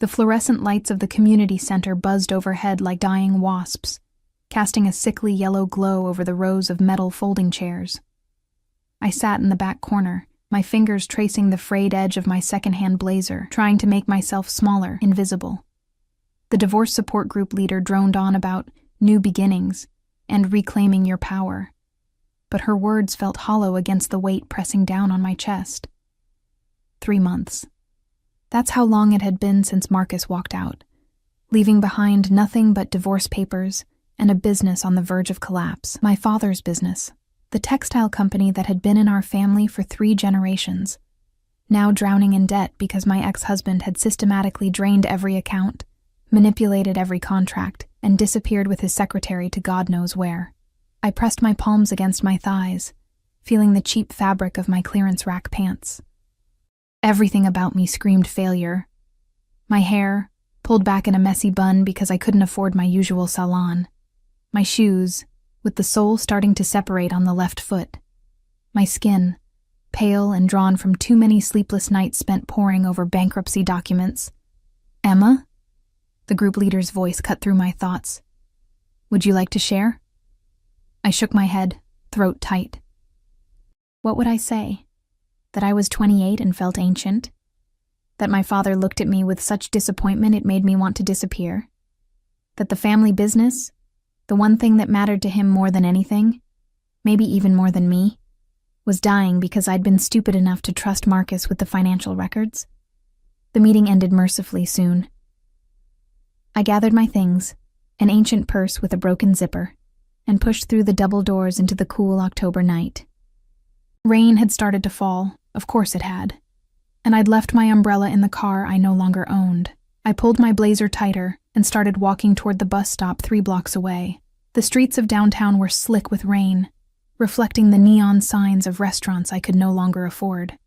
The fluorescent lights of the community center buzzed overhead like dying wasps, casting a sickly yellow glow over the rows of metal folding chairs. I sat in the back corner, my fingers tracing the frayed edge of my secondhand blazer, trying to make myself smaller, invisible. The divorce support group leader droned on about new beginnings and reclaiming your power, but her words felt hollow against the weight pressing down on my chest. 3 months. That's how long it had been since Marcus walked out, leaving behind nothing but divorce papers and a business on the verge of collapse. My father's business, the textile company that had been in our family for 3 generations, now drowning in debt because my ex-husband had systematically drained every account, manipulated every contract, and disappeared with his secretary to God knows where. I pressed my palms against my thighs, feeling the cheap fabric of my clearance rack pants. Everything about me screamed failure. My hair, pulled back in a messy bun because I couldn't afford my usual salon. My shoes, with the sole starting to separate on the left foot. My skin, pale and drawn from too many sleepless nights spent poring over bankruptcy documents. Emma? The group leader's voice cut through my thoughts. Would you like to share? I shook my head, throat tight. What would I say? That I was 28 and felt ancient? That my father looked at me with such disappointment it made me want to disappear? That the family business, the one thing that mattered to him more than anything, maybe even more than me, was dying because I'd been stupid enough to trust Marcus with the financial records? The meeting ended mercifully soon. I gathered my things, an ancient purse with a broken zipper, and pushed through the double doors into the cool October night. Rain had started to fall, of course it had, and I'd left my umbrella in the car I no longer owned. I pulled my blazer tighter and started walking toward the bus stop 3 blocks away. The streets of downtown were slick with rain, reflecting the neon signs of restaurants I could no longer afford.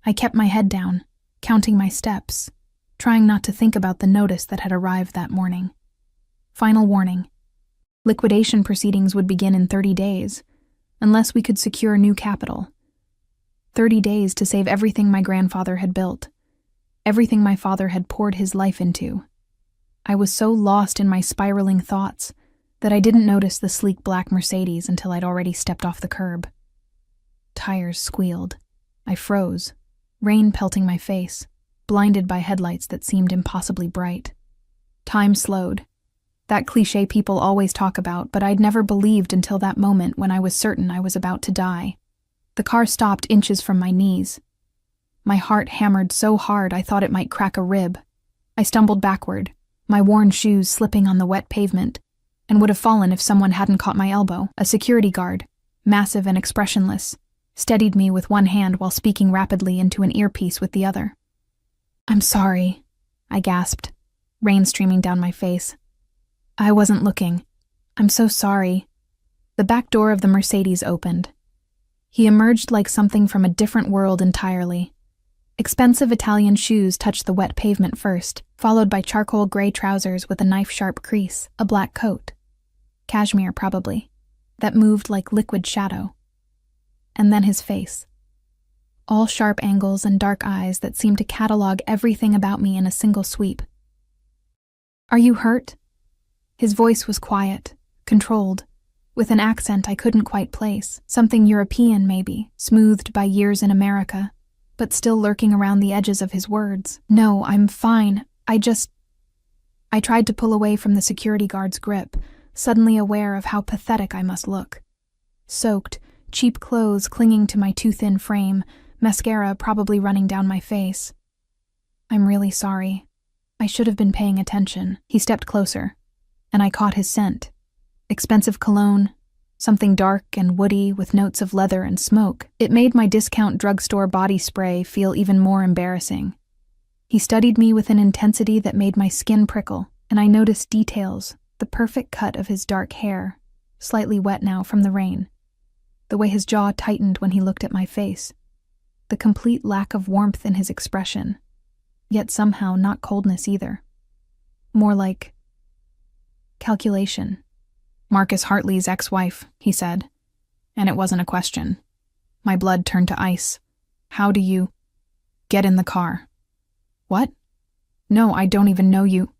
I kept my head down, counting my steps, trying not to think about the notice that had arrived that morning. Final warning. Liquidation proceedings would begin in 30 days, unless we could secure new capital. 30 days to save everything my grandfather had built, everything my father had poured his life into. I was so lost in my spiraling thoughts that I didn't notice the sleek black Mercedes until I'd already stepped off the curb. Tires squealed. I froze, rain pelting my face, blinded by headlights that seemed impossibly bright. Time slowed. That cliché people always talk about, but I'd never believed until that moment when I was certain I was about to die. The car stopped inches from my knees. My heart hammered so hard I thought it might crack a rib. I stumbled backward, my worn shoes slipping on the wet pavement, and would have fallen if someone hadn't caught my elbow. A security guard, massive and expressionless, steadied me with one hand while speaking rapidly into an earpiece with the other. "I'm sorry," I gasped, rain streaming down my face. "I wasn't looking. I'm so sorry." The back door of the Mercedes opened. He emerged like something from a different world entirely. Expensive Italian shoes touched the wet pavement first, followed by charcoal gray trousers with a knife-sharp crease, a black coat. Cashmere, probably. That moved like liquid shadow. And then his face. All sharp angles and dark eyes that seemed to catalog everything about me in a single sweep. "Are you hurt?" His voice was quiet, controlled, with an accent I couldn't quite place, something European maybe, smoothed by years in America, but still lurking around the edges of his words. "No, I'm fine. I tried to pull away from the security guard's grip, suddenly aware of how pathetic I must look. Soaked, cheap clothes clinging to my too thin frame, mascara probably running down my face. "I'm really sorry. I should have been paying attention." He stepped closer, and I caught his scent. Expensive cologne, something dark and woody with notes of leather and smoke. It made my discount drugstore body spray feel even more embarrassing. He studied me with an intensity that made my skin prickle, and I noticed details, the perfect cut of his dark hair, slightly wet now from the rain, the way his jaw tightened when he looked at my face, the complete lack of warmth in his expression, yet somehow not coldness either. More like calculation. "Marcus Hartley's ex-wife," he said, and it wasn't a question. My blood turned to ice. "How do you—" "Get in the car." "What?" No, I don't even know you.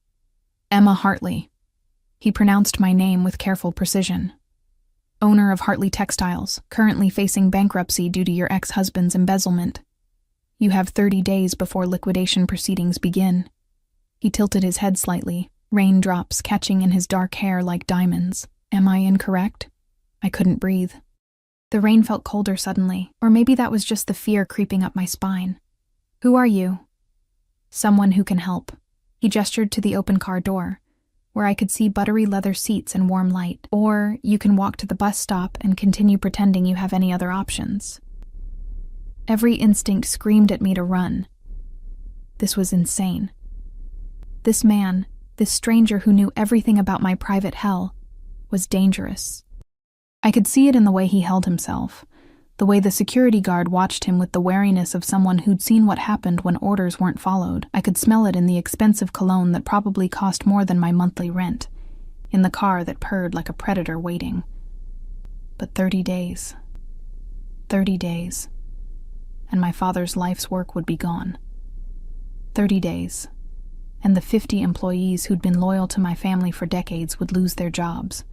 Emma Hartley. He pronounced my name with careful precision. Owner of Hartley Textiles, currently facing bankruptcy due to your ex-husband's embezzlement. You have 30 days before liquidation proceedings begin. He tilted his head slightly, raindrops catching in his dark hair like diamonds. Am I incorrect? I couldn't breathe. The rain felt colder suddenly, or maybe that was just the fear creeping up my spine. Who are you? Someone who can help. He gestured to the open car door, where I could see buttery leather seats and warm light. Or you can walk to the bus stop and continue pretending you have any other options. Every instinct screamed at me to run. This was insane. This man, this stranger who knew everything about my private hell, was dangerous. I could see it in the way he held himself, the way the security guard watched him with the wariness of someone who'd seen what happened when orders weren't followed. I could smell it in the expensive cologne that probably cost more than my monthly rent, in the car that purred like a predator waiting. But 30 days. 30 days. And my father's life's work would be gone. 30 days. And the 50 employees who'd been loyal to my family for decades would lose their jobs.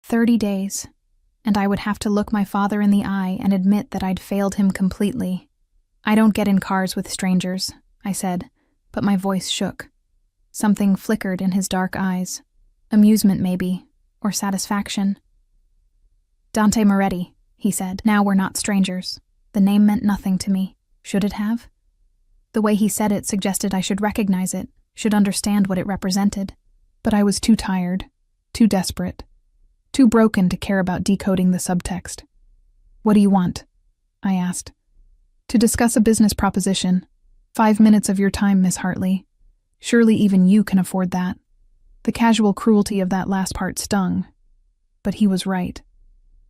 30 days. And I would have to look my father in the eye and admit that I'd failed him completely. I don't get in cars with strangers, I said, but my voice shook. Something flickered in his dark eyes. Amusement, maybe, or satisfaction. Dante Moretti, he said. Now we're not strangers. The name meant nothing to me. Should it have? The way he said it suggested I should recognize it, should understand what it represented. But I was too tired, too desperate. Too broken to care about decoding the subtext. What do you want? I asked. To discuss a business proposition. 5 minutes of your time, Miss Hartley. Surely even you can afford that. The casual cruelty of that last part stung. But he was right.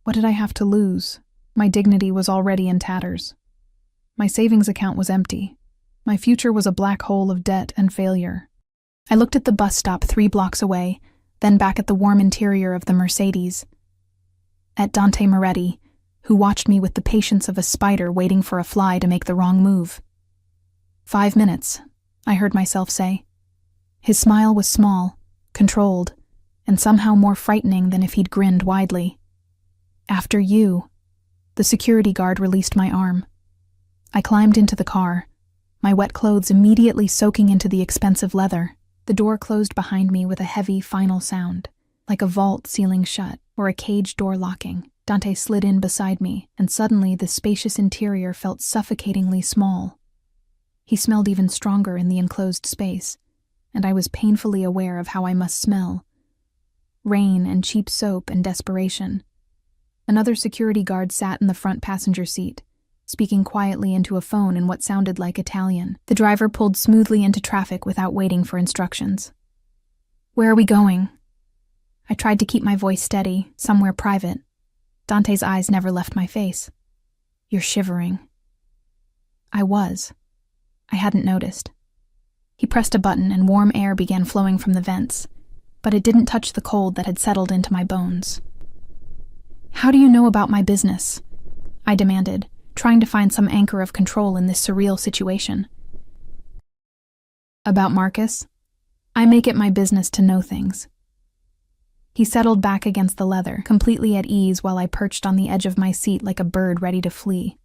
What did I have to lose? My dignity was already in tatters. My savings account was empty. My future was a black hole of debt and failure. I looked at the bus stop 3 blocks away, then back at the warm interior of the Mercedes. At Dante Moretti, who watched me with the patience of a spider waiting for a fly to make the wrong move. 5 minutes, I heard myself say. His smile was small, controlled, and somehow more frightening than if he'd grinned widely. After you. The security guard released my arm. I climbed into the car, my wet clothes immediately soaking into the expensive leather. The door closed behind me with a heavy, final sound, like a vault sealing shut or a cage door locking. Dante slid in beside me, and suddenly the spacious interior felt suffocatingly small. He smelled even stronger in the enclosed space, and I was painfully aware of how I must smell. Rain and cheap soap and desperation. Another security guard sat in the front passenger seat, speaking quietly into a phone in what sounded like Italian. The driver pulled smoothly into traffic without waiting for instructions. Where are we going? I tried to keep my voice steady, somewhere private. Dante's eyes never left my face. You're shivering. I was. I hadn't noticed. He pressed a button and warm air began flowing from the vents, but it didn't touch the cold that had settled into my bones. How do you know about my business? I demanded, trying to find some anchor of control in this surreal situation. About Marcus? I make it my business to know things. He settled back against the leather, completely at ease while I perched on the edge of my seat like a bird ready to flee.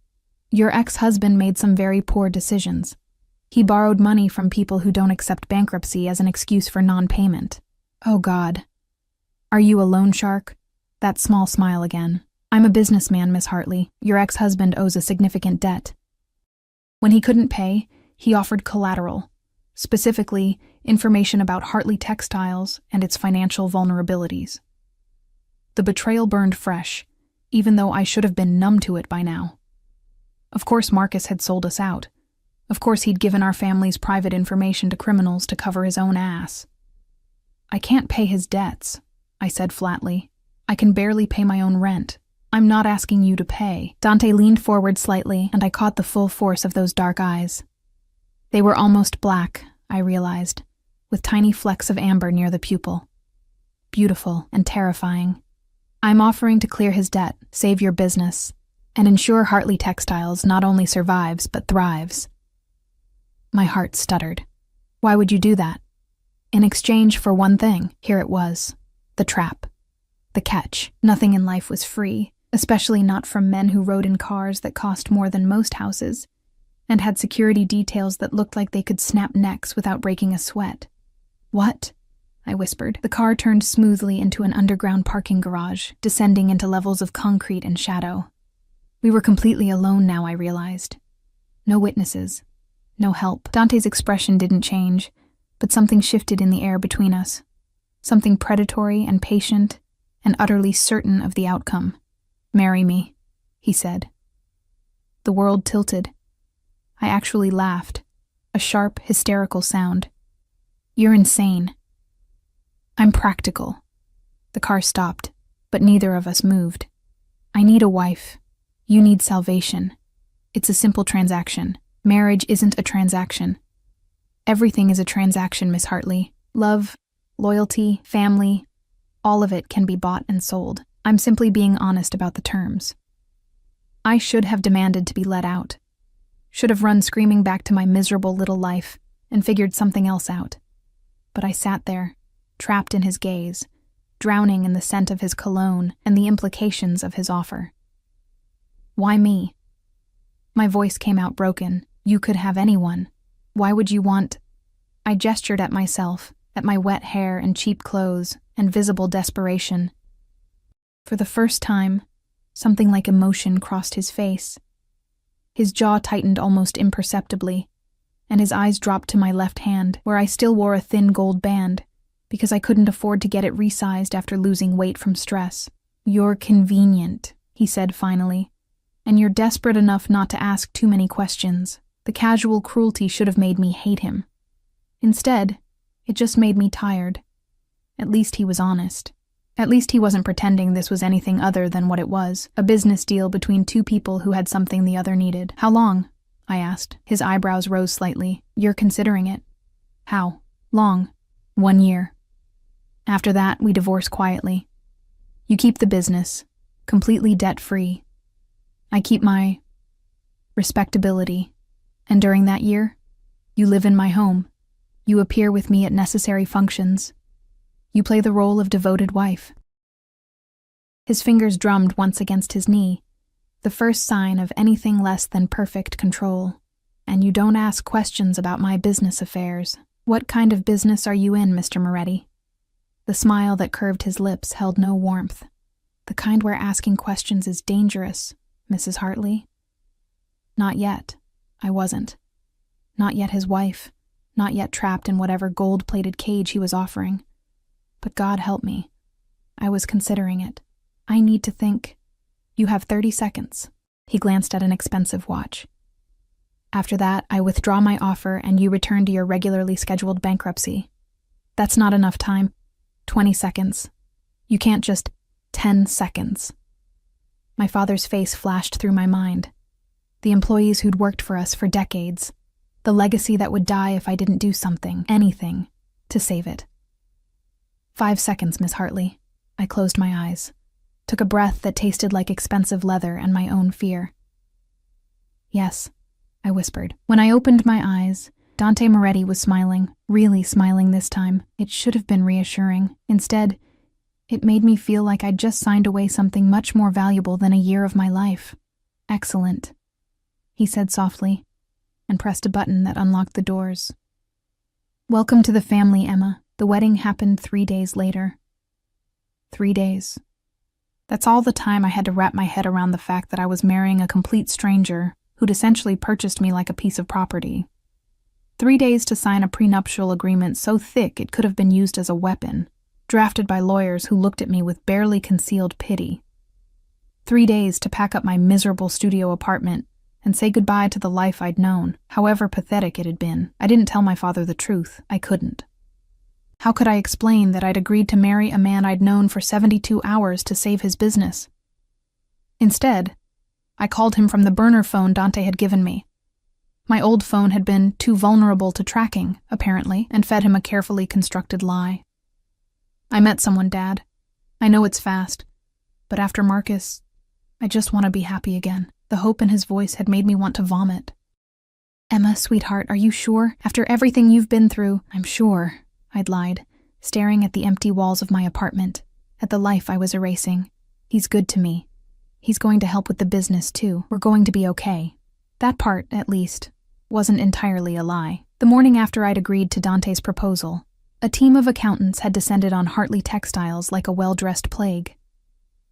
Your ex-husband made some very poor decisions. He borrowed money from people who don't accept bankruptcy as an excuse for non-payment. Oh God. Are you a loan shark? That small smile again. I'm a businessman, Miss Hartley. Your ex-husband owes a significant debt. When he couldn't pay, he offered collateral, specifically information about Hartley Textiles and its financial vulnerabilities. The betrayal burned fresh, even though I should have been numb to it by now. Of course Marcus had sold us out. Of course he'd given our family's private information to criminals to cover his own ass. I can't pay his debts, I said flatly. I can barely pay my own rent. I'm not asking you to pay. Dante leaned forward slightly, and I caught the full force of those dark eyes. They were almost black, I realized, with tiny flecks of amber near the pupil. Beautiful and terrifying. I'm offering to clear his debt, save your business, and ensure Hartley Textiles not only survives but thrives. My heart stuttered. Why would you do that? In exchange for one thing, here it was. The trap. The catch. Nothing in life was free, especially not from men who rode in cars that cost more than most houses, and had security details that looked like they could snap necks without breaking a sweat. What? I whispered. The car turned smoothly into an underground parking garage, descending into levels of concrete and shadow. We were completely alone now, I realized. No witnesses. No help. Dante's expression didn't change, but something shifted in the air between us. Something predatory and patient, and utterly certain of the outcome. "Marry me," he said. The world tilted. I actually laughed, a sharp, hysterical sound. "You're insane." "I'm practical." The car stopped, but neither of us moved. "I need a wife. You need salvation. It's a simple transaction. Marriage isn't a transaction. Everything is a transaction, Miss Hartley. Love, loyalty, family, all of it can be bought and sold. I'm simply being honest about the terms." I should have demanded to be let out. Should have run screaming back to my miserable little life and figured something else out. But I sat there, trapped in his gaze, drowning in the scent of his cologne and the implications of his offer. "Why me?" My voice came out broken. "You could have anyone. Why would you want—" I gestured at myself, at my wet hair and cheap clothes and visible desperation. For the first time, something like emotion crossed his face. His jaw tightened almost imperceptibly, and his eyes dropped to my left hand, where I still wore a thin gold band, because I couldn't afford to get it resized after losing weight from stress. "You're convenient," he said finally, "and you're desperate enough not to ask too many questions." The casual cruelty should have made me hate him. Instead, it just made me tired. At least he was honest. At least he wasn't pretending this was anything other than what it was, a business deal between two people who had something the other needed. "How long?" I asked. His eyebrows rose slightly. "You're considering it." "How long?" "1 year. After that, we divorce quietly. You keep the business, completely debt-free. I keep my respectability. And during that year, you live in my home. You appear with me at necessary functions. You play the role of devoted wife." His fingers drummed once against his knee, the first sign of anything less than perfect control. "And you don't ask questions about my business affairs. What kind of business are you in, Mr. Moretti?" The smile that curved his lips held no warmth. "The kind where asking questions is dangerous, Mrs. Hartley." Not yet. I wasn't. Not yet his wife. Not yet trapped in whatever gold-plated cage he was offering. But God help me. I was considering it. "I need to think. You have 30 seconds. He glanced at an expensive watch. "After that, I withdraw my offer and you return to your regularly scheduled bankruptcy." "That's not enough time." 20 seconds. "You can't just—" 10 seconds. My father's face flashed through my mind. The employees who'd worked for us for decades. The legacy that would die if I didn't do something, anything, to save it. 5 seconds, Miss Hartley. I closed my eyes, took a breath that tasted like expensive leather and my own fear. "Yes," I whispered. When I opened my eyes, Dante Moretti was smiling, really smiling this time. It should have been reassuring. Instead, it made me feel like I'd just signed away something much more valuable than a year of my life. "Excellent," he said softly, and pressed a button that unlocked the doors. "Welcome to the family, Emma." The wedding happened 3 days later. 3 days. That's all the time I had to wrap my head around the fact that I was marrying a complete stranger who'd essentially purchased me like a piece of property. 3 days to sign a prenuptial agreement so thick it could have been used as a weapon, drafted by lawyers who looked at me with barely concealed pity. 3 days to pack up my miserable studio apartment and say goodbye to the life I'd known, however pathetic it had been. I didn't tell my father the truth. I couldn't. How could I explain that I'd agreed to marry a man I'd known for 72 hours to save his business? Instead, I called him from the burner phone Dante had given me. My old phone had been too vulnerable to tracking, apparently, and fed him a carefully constructed lie. "I met someone, Dad. I know it's fast, but after Marcus, I just want to be happy again." The hope in his voice had made me want to vomit. "Emma, Sweetheart, are you sure? After everything you've been through? I'm sure, I'd lied, staring at the empty walls of my apartment, at the life I was erasing. He's good to me. He's going to help with the business, too. We're going to be okay. That part, at least, wasn't entirely a lie. The morning after I'd agreed to Dante's proposal, a team of accountants had descended on Hartley Textiles like a well-dressed plague.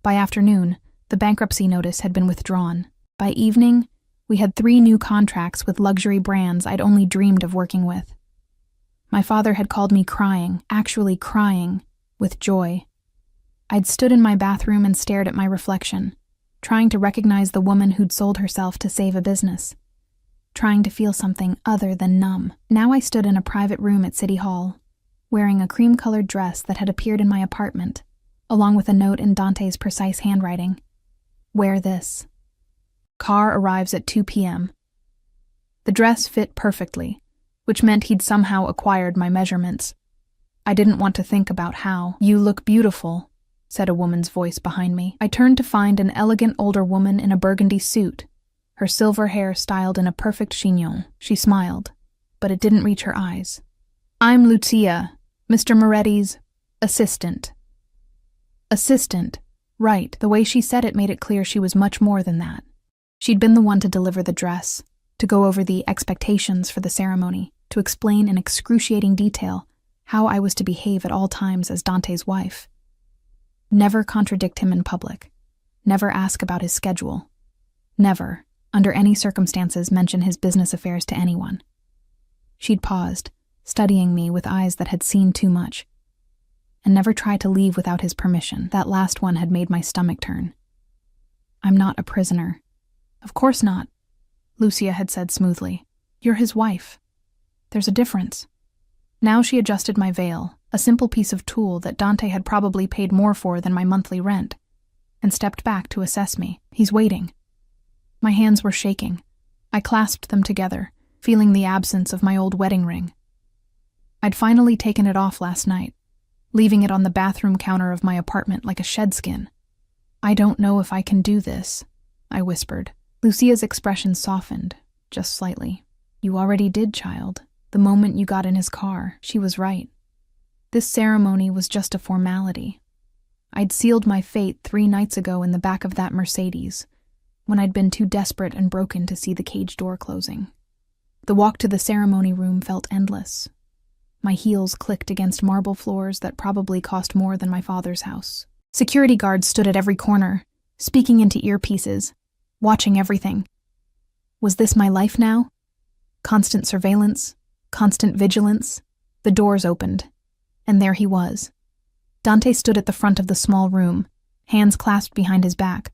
By afternoon, the bankruptcy notice had been withdrawn. By evening, we had 3 new contracts with luxury brands I'd only dreamed of working with. My father had called me crying, actually crying, with joy. I'd stood in my bathroom and stared at my reflection, trying to recognize the woman who'd sold herself to save a business, trying to feel something other than numb. Now I stood in a private room at City Hall, wearing a cream-colored dress that had appeared in my apartment, along with a note in Dante's precise handwriting. Wear this. Car arrives at 2 p.m. The dress fit perfectly, which meant he'd somehow acquired my measurements. I didn't want to think about how. You look beautiful, said a woman's voice behind me. I turned to find an elegant older woman in a burgundy suit, her silver hair styled in a perfect chignon. She smiled, but it didn't reach her eyes. I'm Lucia, Mr. Moretti's assistant. Assistant. Right. The way she said it made it clear she was much more than that. She'd been the one to deliver the dress, to go over the expectations for the ceremony, to explain in excruciating detail how I was to behave at all times as Dante's wife. Never contradict him in public. Never ask about his schedule. Never, under any circumstances, mention his business affairs to anyone. She'd paused, studying me with eyes that had seen too much, and never try to leave without his permission. That last one had made my stomach turn. I'm not a prisoner. Of course not, Lucia had said smoothly. You're his wife. There's a difference. Now she adjusted my veil, a simple piece of tool that Dante had probably paid more for than my monthly rent, and stepped back to assess me. He's waiting. My hands were shaking. I clasped them together, feeling the absence of my old wedding ring. I'd finally taken it off last night, leaving it on the bathroom counter of my apartment like a shedskin. I don't know if I can do this, I whispered. Lucia's expression softened, just slightly. You already did, child. The moment you got in his car, she was right. This ceremony was just a formality. I'd sealed my fate 3 nights ago in the back of that Mercedes, when I'd been too desperate and broken to see the cage door closing. The walk to the ceremony room felt endless. My heels clicked against marble floors that probably cost more than my father's house. Security guards stood at every corner, speaking into earpieces, watching everything. Was this my life now? Constant surveillance, constant vigilance. The doors opened, and there he was. Dante stood at the front of the small room, hands clasped behind his back,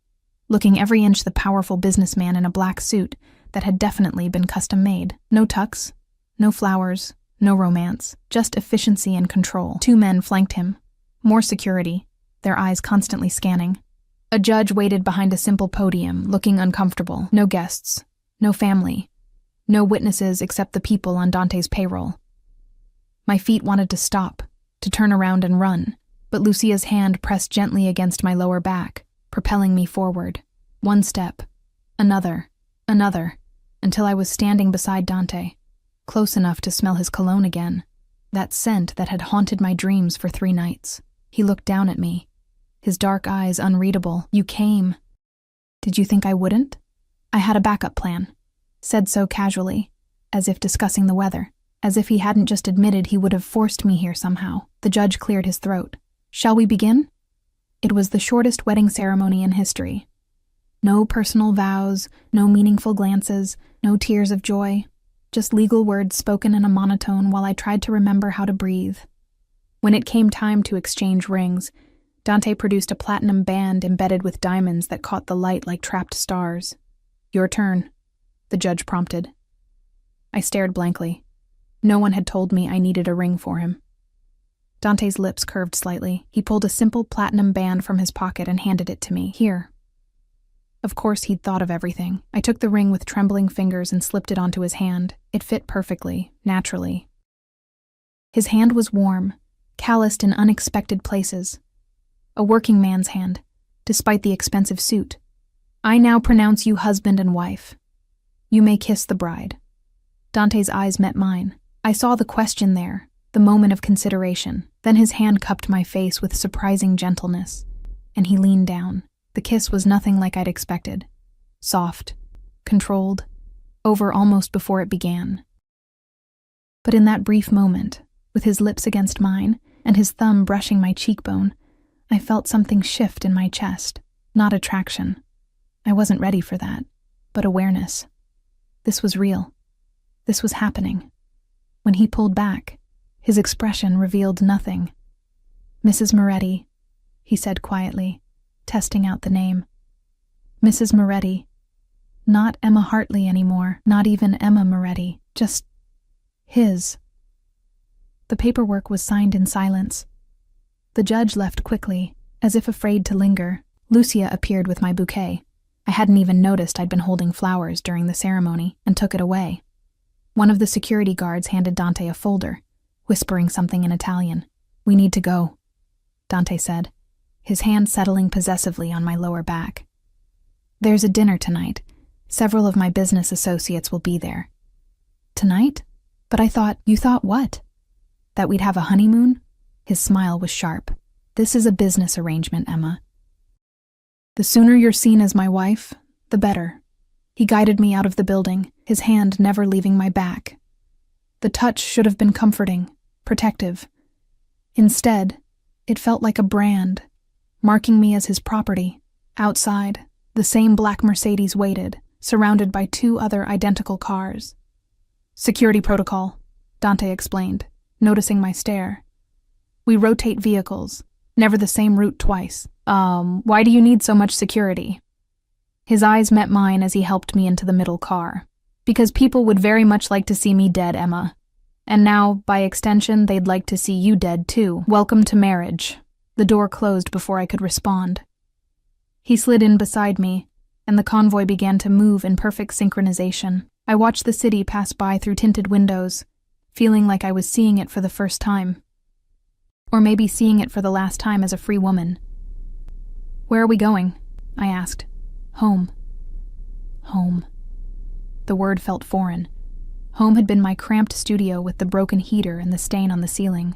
looking every inch the powerful businessman in a black suit that had definitely been custom-made. No tux, no flowers, no romance, just efficiency and control. 2 men flanked him, more security, their eyes constantly scanning. A judge waited behind a simple podium, looking uncomfortable. No guests, no family, no witnesses except the people on Dante's payroll. My feet wanted to stop, to turn around and run, but Lucia's hand pressed gently against my lower back, propelling me forward. 1 step, another, until I was standing beside Dante, close enough to smell his cologne again, that scent that had haunted my dreams for 3 nights. He looked down at me, his dark eyes unreadable. You came. Did you think I wouldn't? I had a backup plan, said so casually, as if discussing the weather, as if he hadn't just admitted he would have forced me here somehow. The judge cleared his throat. Shall we begin? It was the shortest wedding ceremony in history. No personal vows, no meaningful glances, no tears of joy, just legal words spoken in a monotone while I tried to remember how to breathe. When it came time to exchange rings, Dante produced a platinum band embedded with diamonds that caught the light like trapped stars. Your turn, the judge prompted. I stared blankly. No one had told me I needed a ring for him. Dante's lips curved slightly. He pulled a simple platinum band from his pocket and handed it to me. Here. Of course he'd thought of everything. I took the ring with trembling fingers and slipped it onto his hand. It fit perfectly, naturally. His hand was warm, calloused in unexpected places. A working man's hand, despite the expensive suit. I now pronounce you husband and wife. You may kiss the bride. Dante's eyes met mine. I saw the question there, the moment of consideration. Then his hand cupped my face with surprising gentleness, and he leaned down. The kiss was nothing like I'd expected. Soft, controlled, over almost before it began. But in that brief moment, with his lips against mine and his thumb brushing my cheekbone, I felt something shift in my chest. Not attraction. I wasn't ready for that, but awareness. This was real. This was happening. When he pulled back, his expression revealed nothing. "Mrs. Moretti," he said quietly, testing out the name. "Mrs. Moretti. Not Emma Hartley anymore, not even Emma Moretti, just his." The paperwork was signed in silence. The judge left quickly, as if afraid to linger. Lucia appeared with my bouquet. I hadn't even noticed I'd been holding flowers during the ceremony, and took it away. One of the security guards handed Dante a folder, whispering something in Italian. "We need to go," Dante said, his hand settling possessively on my lower back. "There's a dinner tonight. Several of my business associates will be there." "Tonight? But I thought..." "You thought what? That we'd have a honeymoon?" His smile was sharp. "This is a business arrangement, Emma. The sooner you're seen as my wife, the better." He guided me out of the building, his hand never leaving my back. The touch should have been comforting, protective. Instead, it felt like a brand, marking me as his property. Outside, the same black Mercedes waited, surrounded by 2 other identical cars. "Security protocol," Dante explained, noticing my stare. "We rotate vehicles, never the same route twice." Why do you need so much security?" His eyes met mine as he helped me into the middle car. "Because people would very much like to see me dead, Emma. And now, by extension, they'd like to see you dead too. Welcome to marriage." The door closed before I could respond. He slid in beside me, and the convoy began to move in perfect synchronization. I watched the city pass by through tinted windows, feeling like I was seeing it for the first time. Or maybe seeing it for the last time as a free woman. "Where are we going?" I asked. "Home." Home. The word felt foreign. Home had been my cramped studio with the broken heater and the stain on the ceiling.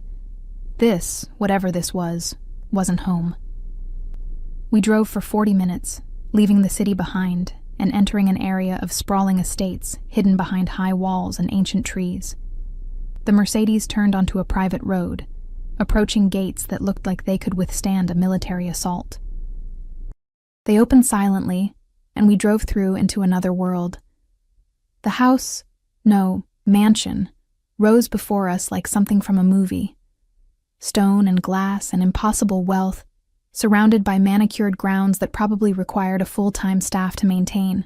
This, whatever this was, wasn't home. We drove for 40 minutes, leaving the city behind and entering an area of sprawling estates hidden behind high walls and ancient trees. The Mercedes turned onto a private road, approaching gates that looked like they could withstand a military assault. They opened silently, and we drove through into another world. The house, no, mansion, rose before us like something from a movie. Stone and glass and impossible wealth, surrounded by manicured grounds that probably required a full-time staff to maintain.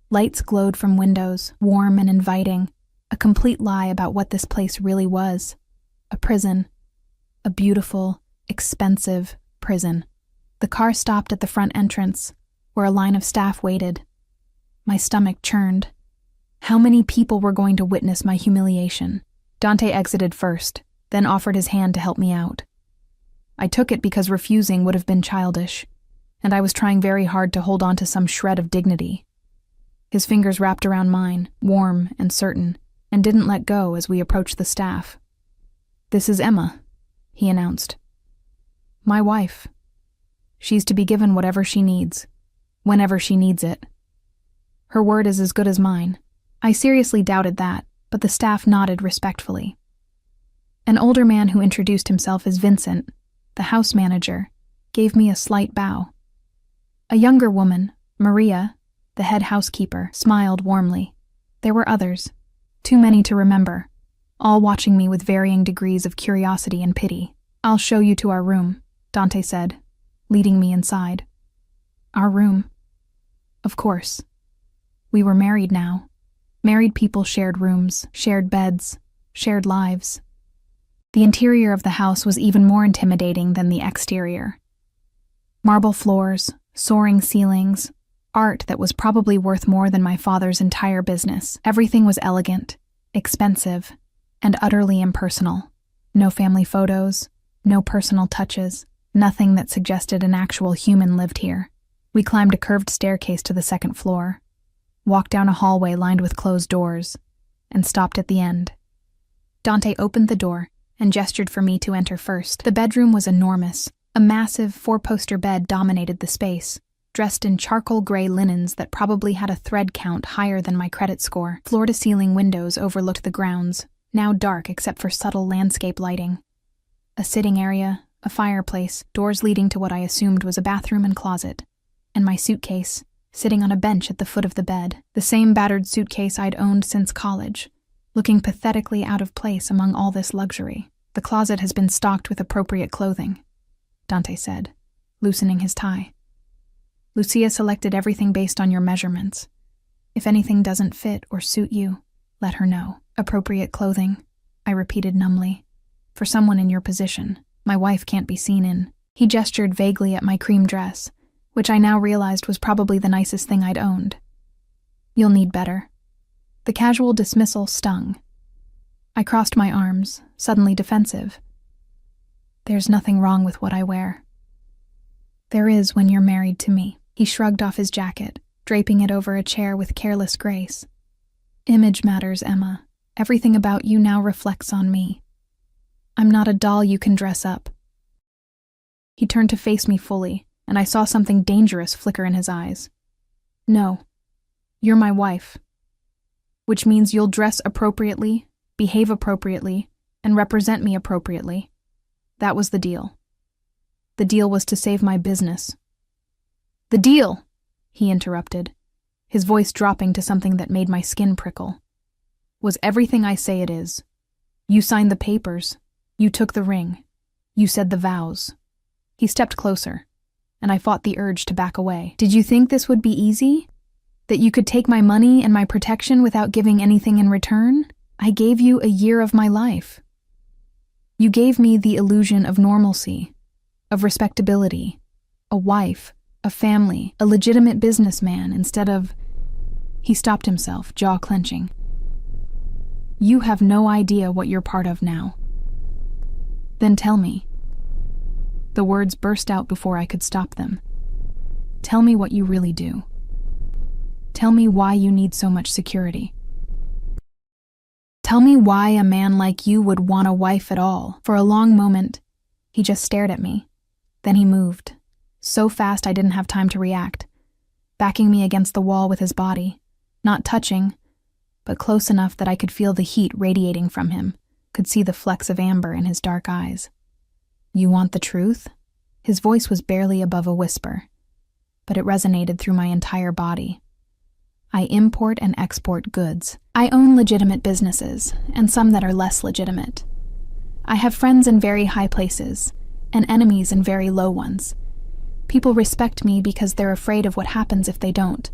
Lights glowed from windows, warm and inviting, a complete lie about what this place really was. A prison. A beautiful, expensive prison. The car stopped at the front entrance, where a line of staff waited. My stomach churned. How many people were going to witness my humiliation? Dante exited first, then offered his hand to help me out. I took it because refusing would have been childish, and I was trying very hard to hold on to some shred of dignity. His fingers wrapped around mine, warm and certain, and didn't let go as we approached the staff. "This is Emma," he announced. "My wife. She's to be given whatever she needs, whenever she needs it. Her word is as good as mine." I seriously doubted that, but the staff nodded respectfully. An older man who introduced himself as Vincent, the house manager, gave me a slight bow. A younger woman, Maria, the head housekeeper, smiled warmly. There were others, too many to remember, all watching me with varying degrees of curiosity and pity. "I'll show you to our room," Dante said, leading me inside. Our room. Of course. We were married now. Married people shared rooms, shared beds, shared lives. The interior of the house was even more intimidating than the exterior. Marble floors, soaring ceilings, art that was probably worth more than my father's entire business. Everything was elegant, expensive, and utterly impersonal. No family photos, no personal touches, nothing that suggested an actual human lived here. We climbed a curved staircase to the second floor, walked down a hallway lined with closed doors, and stopped at the end. Dante opened the door and gestured for me to enter first. The bedroom was enormous. A massive 4-poster bed dominated the space, dressed in charcoal gray linens that probably had a thread count higher than my credit score. Floor-to-ceiling windows overlooked the grounds, now dark except for subtle landscape lighting. A sitting area, a fireplace, doors leading to what I assumed was a bathroom and closet, and my suitcase, sitting on a bench at the foot of the bed, the same battered suitcase I'd owned since college, looking pathetically out of place among all this luxury. "The closet has been stocked with appropriate clothing," Dante said, loosening his tie. "Lucia selected everything based on your measurements. If anything doesn't fit or suit you, let her know." "Appropriate clothing," I repeated numbly. "For someone in your position, my wife can't be seen in." He gestured vaguely at my cream dress, which I now realized was probably the nicest thing I'd owned. "You'll need better." The casual dismissal stung. I crossed my arms, suddenly defensive. "There's nothing wrong with what I wear." "There is when you're married to me." He shrugged off his jacket, draping it over a chair with careless grace. "Image matters, Emma. Everything about you now reflects on me. I'm not a doll you can dress up." He turned to face me fully, and I saw something dangerous flicker in his eyes. "No, you're my wife. Which means you'll dress appropriately, behave appropriately, and represent me appropriately. That was the deal. The deal was to save my business." "The deal!" he interrupted, his voice dropping to something that made my skin prickle. "Was everything I say it is. You signed the papers. You took the ring. You said the vows." He stepped closer, and I fought the urge to back away. "Did you think this would be easy? That you could take my money and my protection without giving anything in return? I gave you a year of my life. You gave me the illusion of normalcy, of respectability, a wife, a family, a legitimate businessman instead of—" He stopped himself, jaw clenching. "You have no idea what you're part of now." "Then tell me." The words burst out before I could stop them. "Tell me what you really do. Tell me why you need so much security. Tell me why a man like you would want a wife at all." For a long moment, he just stared at me. Then he moved, so fast I didn't have time to react, backing me against the wall with his body, not touching, but close enough that I could feel the heat radiating from him, could see the flecks of amber in his dark eyes. "You want the truth?" His voice was barely above a whisper, but it resonated through my entire body. "I import and export goods. I own legitimate businesses, and some that are less legitimate. I have friends in very high places, and enemies in very low ones. People respect me because they're afraid of what happens if they don't.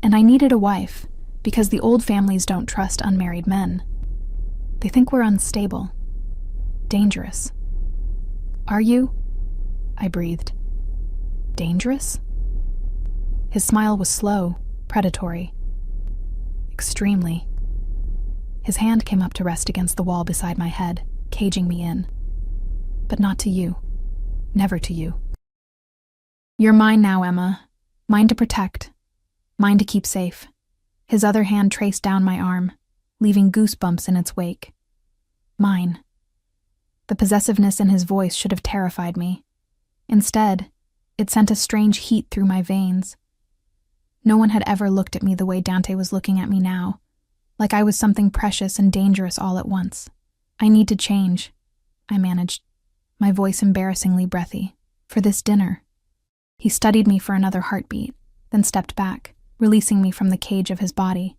And I needed a wife, because the old families don't trust unmarried men. They think we're unstable, dangerous." "Are you?" I breathed. "Dangerous?" His smile was slow, predatory. "Extremely." His hand came up to rest against the wall beside my head, caging me in. "But not to you. Never to you. You're mine now, Emma. Mine to protect. Mine to keep safe." His other hand traced down my arm, leaving goosebumps in its wake. "Mine." The possessiveness in his voice should have terrified me. Instead, it sent a strange heat through my veins. No one had ever looked at me the way Dante was looking at me now, like I was something precious and dangerous all at once. "I need to change," I managed, my voice embarrassingly breathy. "For this dinner." He studied me for another heartbeat, then stepped back, releasing me from the cage of his body.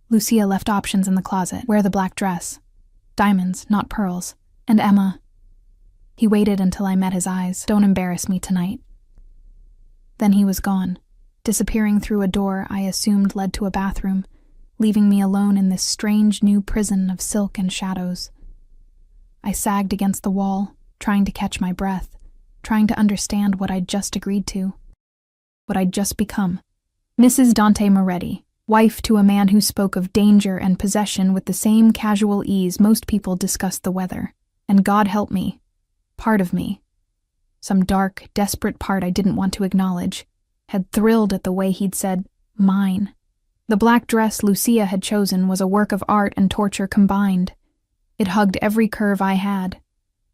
"Lucia left options in the closet. Wear the black dress. Diamonds, not pearls. And Emma." He waited until I met his eyes. "Don't embarrass me tonight." Then he was gone, disappearing through a door I assumed led to a bathroom, leaving me alone in this strange new prison of silk and shadows. I sagged against the wall, trying to catch my breath, trying to understand what I'd just agreed to, what I'd just become. Mrs. Dante Moretti, wife to a man who spoke of danger and possession with the same casual ease most people discussed the weather. And God help me, part of me, some dark, desperate part I didn't want to acknowledge, had thrilled at the way he'd said, "mine," The black dress Lucia had chosen was a work of art and torture combined. It hugged every curve I had,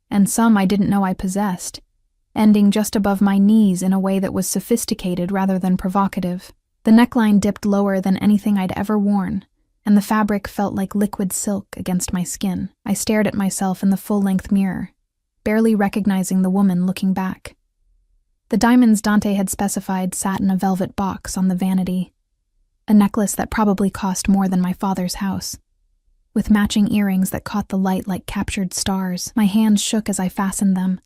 and some I didn't know I possessed, ending just above my knees in a way that was sophisticated rather than provocative. The neckline dipped lower than anything I'd ever worn, and the fabric felt like liquid silk against my skin. I stared at myself in the full-length mirror, barely recognizing the woman looking back. The diamonds Dante had specified sat in a velvet box on the vanity, a necklace that probably cost more than my father's house. With matching earrings that caught the light like captured stars, my hands shook as I fastened them,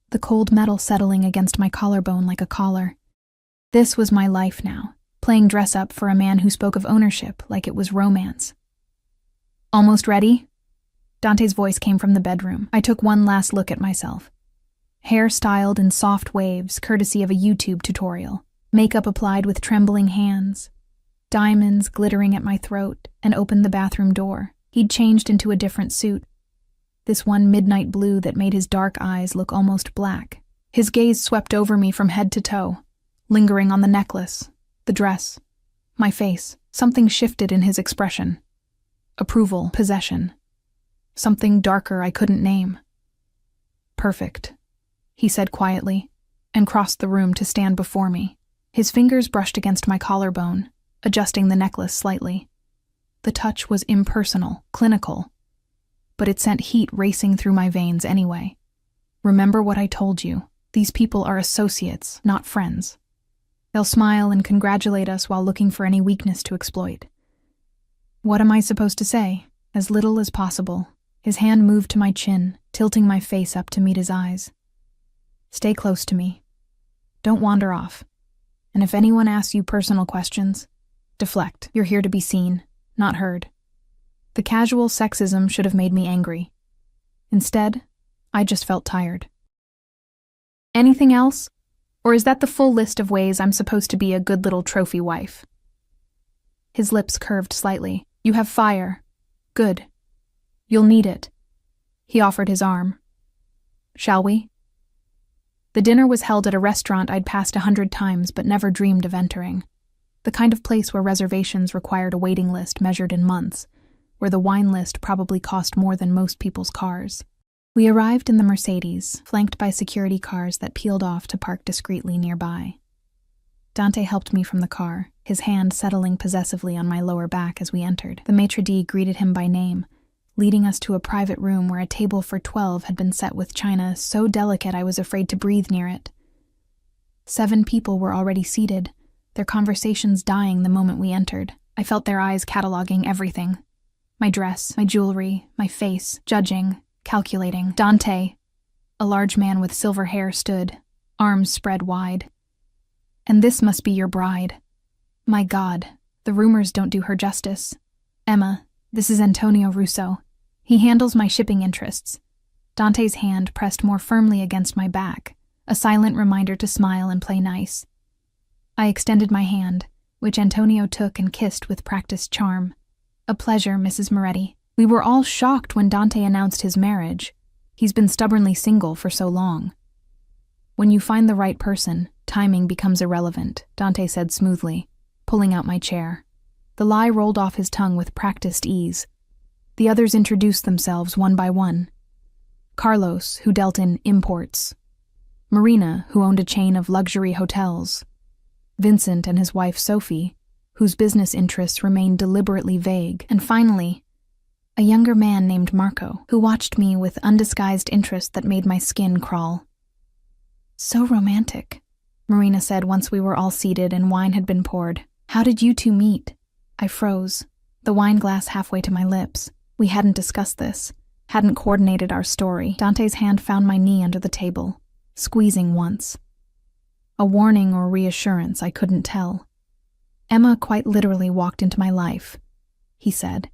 the cold metal settling against my collarbone like a collar. This was my life now, playing dress-up for a man who spoke of ownership like it was romance. "Almost ready?" Dante's voice came from the bedroom. I took one last look at myself. Hair styled in soft waves, courtesy of a YouTube tutorial. Makeup applied with trembling hands. Diamonds glittering at my throat, and opened the bathroom door. He'd changed into a different suit. This one midnight blue that made his dark eyes look almost black. His gaze swept over me from head to toe, lingering on the necklace, the dress, my face. Something shifted in his expression. Approval, possession. Something darker I couldn't name. "Perfect," he said quietly, and crossed the room to stand before me. His fingers brushed against my collarbone, adjusting the necklace slightly. The touch was impersonal, clinical, but it sent heat racing through my veins anyway. "Remember what I told you. These people are associates, not friends. They'll smile and congratulate us while looking for any weakness to exploit." What am I supposed to say? As little as possible. His hand moved to my chin, tilting my face up to meet his eyes. "Stay close to me. Don't wander off. And if anyone asks you personal questions, deflect. You're here to be seen, not heard." The casual sexism should have made me angry. Instead, I just felt tired. "Anything else? Or is that the full list of ways I'm supposed to be a good little trophy wife?" His lips curved slightly. "You have fire. Good. You'll need it." He offered his arm. "Shall we?" The dinner was held at a restaurant I'd passed 100 times but never dreamed of entering. The kind of place where reservations required a waiting list measured in months, where the wine list probably cost more than most people's cars. We arrived in the Mercedes, flanked by security cars that peeled off to park discreetly nearby. Dante helped me from the car, his hand settling possessively on my lower back as we entered. The maitre d' greeted him by name, leading us to a private room where a table for 12 had been set with china so delicate I was afraid to breathe near it. 7 people were already seated, their conversations dying the moment we entered. I felt their eyes cataloging everything. My dress, my jewelry, my face, judging, calculating. Dante, a large man with silver hair, stood, arms spread wide. "And this must be your bride. My God, the rumors don't do her justice. Emma, this is Antonio Russo. He handles my shipping interests." Dante's hand pressed more firmly against my back, a silent reminder to smile and play nice. I extended my hand, which Antonio took and kissed with practiced charm. "A pleasure, Mrs. Moretti." We were all shocked when Dante announced his marriage. He's been stubbornly single for so long. "When you find the right person, timing becomes irrelevant," Dante said smoothly, pulling out my chair. The lie rolled off his tongue with practiced ease. The others introduced themselves one by one. Carlos, who dealt in imports. Marina, who owned a chain of luxury hotels. Vincent and his wife Sophie, whose business interests remained deliberately vague. And finally, a younger man named Marco, who watched me with undisguised interest that made my skin crawl. "So romantic," Marina said once we were all seated and wine had been poured. "How did you two meet?" I froze, the wine glass halfway to my lips. We hadn't discussed this, hadn't coordinated our story. Dante's hand found my knee under the table, squeezing once. A warning or reassurance, I couldn't tell. "Emma quite literally walked into my life," he said,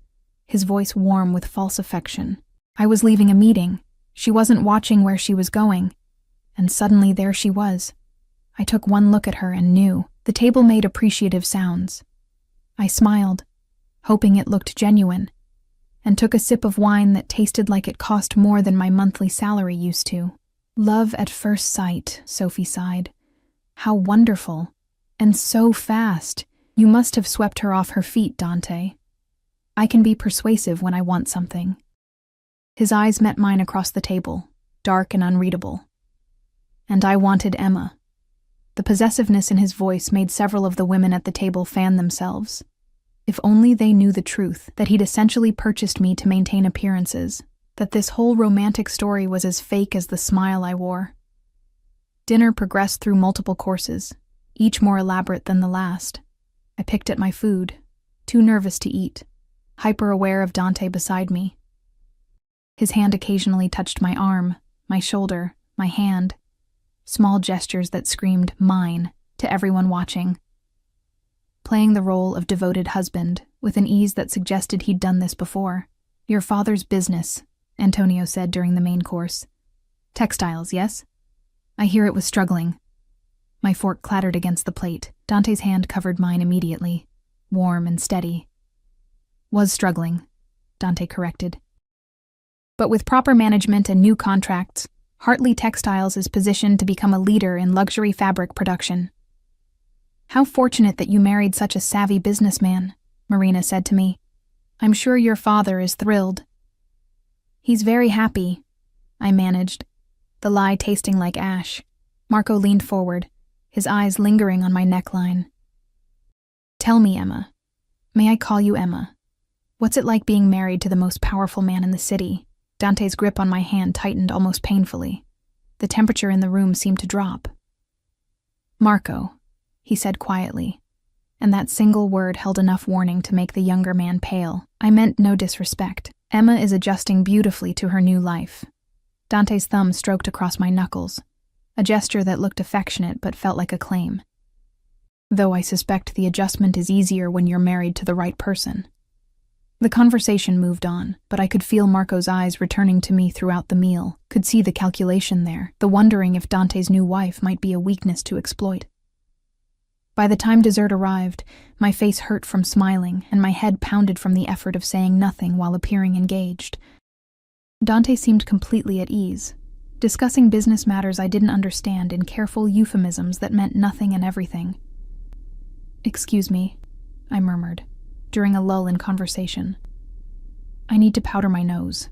his voice warm with false affection. "I was leaving a meeting. She wasn't watching where she was going. And suddenly there she was. I took one look at her and knew." The table made appreciative sounds. I smiled, hoping it looked genuine, and took a sip of wine that tasted like it cost more than my monthly salary used to. "Love at first sight," Sophie sighed. "How wonderful. And so fast. You must have swept her off her feet, Dante. I can be persuasive when I want something. His eyes met mine across the table, dark and unreadable. And I wanted Emma. The possessiveness in his voice made several of the women at the table fan themselves. If only they knew the truth, that he'd essentially purchased me to maintain appearances, that this whole romantic story was as fake as the smile I wore. Dinner progressed through multiple courses, each more elaborate than the last. I picked at my food, too nervous to eat, hyper-aware of Dante beside me. His hand occasionally touched my arm, my shoulder, my hand, small gestures that screamed "mine" to everyone watching. Playing the role of devoted husband, with an ease that suggested he'd done this before. "Your father's business," Antonio said during the main course. "Textiles, yes?" I hear it was struggling. My fork clattered against the plate. Dante's hand covered mine immediately, warm and steady. "Was struggling," Dante corrected. "But with proper management and new contracts, Hartley Textiles is positioned to become a leader in luxury fabric production." "How fortunate that you married such a savvy businessman," Marina said to me. "I'm sure your father is thrilled." "He's very happy," I managed, the lie tasting like ash. Marco leaned forward, his eyes lingering on my neckline. "Tell me, Emma. May I call you Emma? What's it like being married to the most powerful man in the city?" Dante's grip on my hand tightened almost painfully. The temperature in the room seemed to drop. "Marco," he said quietly, and that single word held enough warning to make the younger man pale. I meant no disrespect. Emma is adjusting beautifully to her new life. Dante's thumb stroked across my knuckles, a gesture that looked affectionate but felt like a claim. Though I suspect the adjustment is easier when you're married to the right person. The conversation moved on, but I could feel Marco's eyes returning to me throughout the meal, could see the calculation there, the wondering if Dante's new wife might be a weakness to exploit. By the time dessert arrived, my face hurt from smiling, and my head pounded from the effort of saying nothing while appearing engaged. Dante seemed completely at ease, discussing business matters I didn't understand in careful euphemisms that meant nothing and everything. "Excuse me," I murmured, during a lull in conversation. "I need to powder my nose."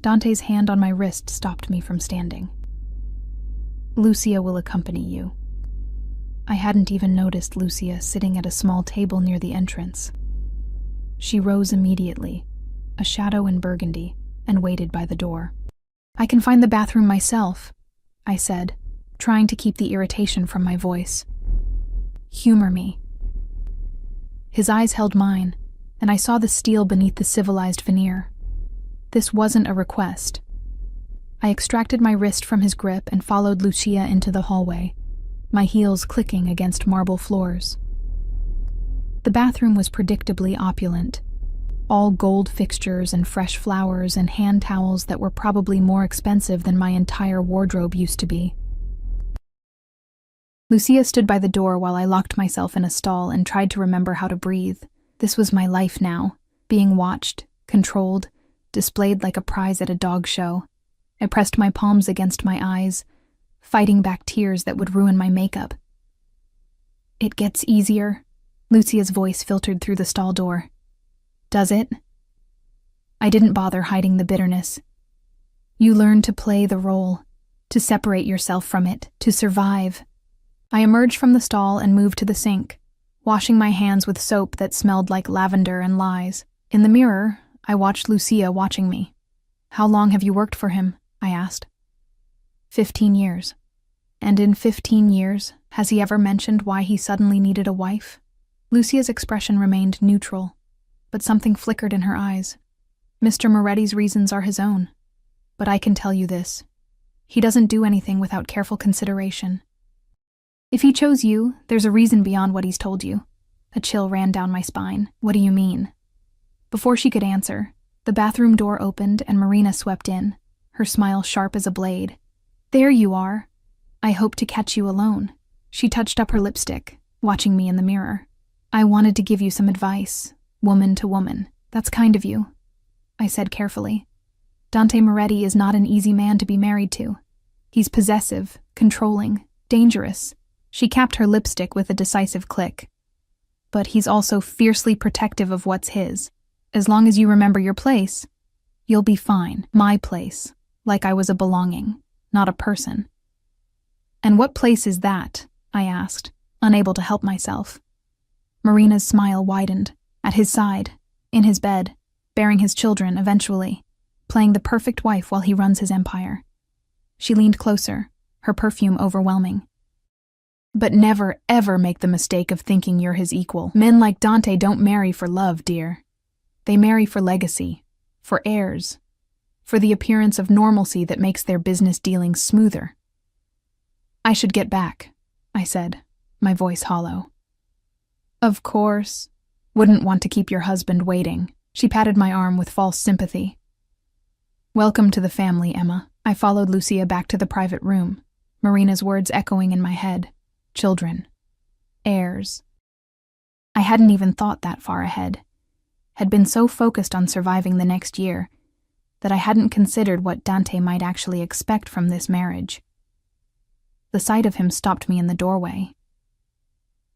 Dante's hand on my wrist stopped me from standing. "Lucia will accompany you." I hadn't even noticed Lucia sitting at a small table near the entrance. She rose immediately, a shadow in burgundy, and waited by the door. "I can find the bathroom myself," I said, trying to keep the irritation from my voice. "Humor me." His eyes held mine, and I saw the steel beneath the civilized veneer. This wasn't a request. I extracted my wrist from his grip and followed Lucia into the hallway, my heels clicking against marble floors. The bathroom was predictably opulent, all gold fixtures and fresh flowers and hand towels that were probably more expensive than my entire wardrobe used to be. Lucia stood by the door while I locked myself in a stall and tried to remember how to breathe. This was my life now, being watched, controlled, displayed like a prize at a dog show. I pressed my palms against my eyes, fighting back tears that would ruin my makeup. "It gets easier," Lucia's voice filtered through the stall door. "Does it?" I didn't bother hiding the bitterness. "You learn to play the role, to separate yourself from it, to survive." I emerged from the stall and moved to the sink, washing my hands with soap that smelled like lavender and lies. In the mirror, I watched Lucia watching me. "How long have you worked for him?" I asked. 15 years. "And in 15 years, has he ever mentioned why he suddenly needed a wife?" Lucia's expression remained neutral, but something flickered in her eyes. "Mr. Moretti's reasons are his own. But I can tell you this. He doesn't do anything without careful consideration. If he chose you, there's a reason beyond what he's told you." A chill ran down my spine. "What do you mean?" Before she could answer, the bathroom door opened and Marina swept in, her smile sharp as a blade. "There you are. I hope to catch you alone." She touched up her lipstick, watching me in the mirror. "I wanted to give you some advice, woman to woman. That's kind of you," I said carefully. "Dante Moretti is not an easy man to be married to. He's possessive, controlling, dangerous." She capped her lipstick with a decisive click. but he's also fiercely protective of what's his. As long as you remember your place, you'll be fine. My place. Like I was a belonging, not a person. And what place is that? I asked, unable to help myself. Marina's smile widened. At his side, in his bed, bearing his children eventually, playing the perfect wife while he runs his empire. She leaned closer, her perfume overwhelming. But never, ever make the mistake of thinking you're his equal. Men like Dante don't marry for love, dear. They marry for legacy, for heirs, for the appearance of normalcy that makes their business dealings smoother. I should get back, I said, my voice hollow. Of course. Wouldn't want to keep your husband waiting. She patted my arm with false sympathy. Welcome to the family, Emma. I followed Lucia back to the private room, Marina's words echoing in my head. Children. Heirs. I hadn't even thought that far ahead. Had been so focused on surviving the next year that I hadn't considered what Dante might actually expect from this marriage. The sight of him stopped me in the doorway.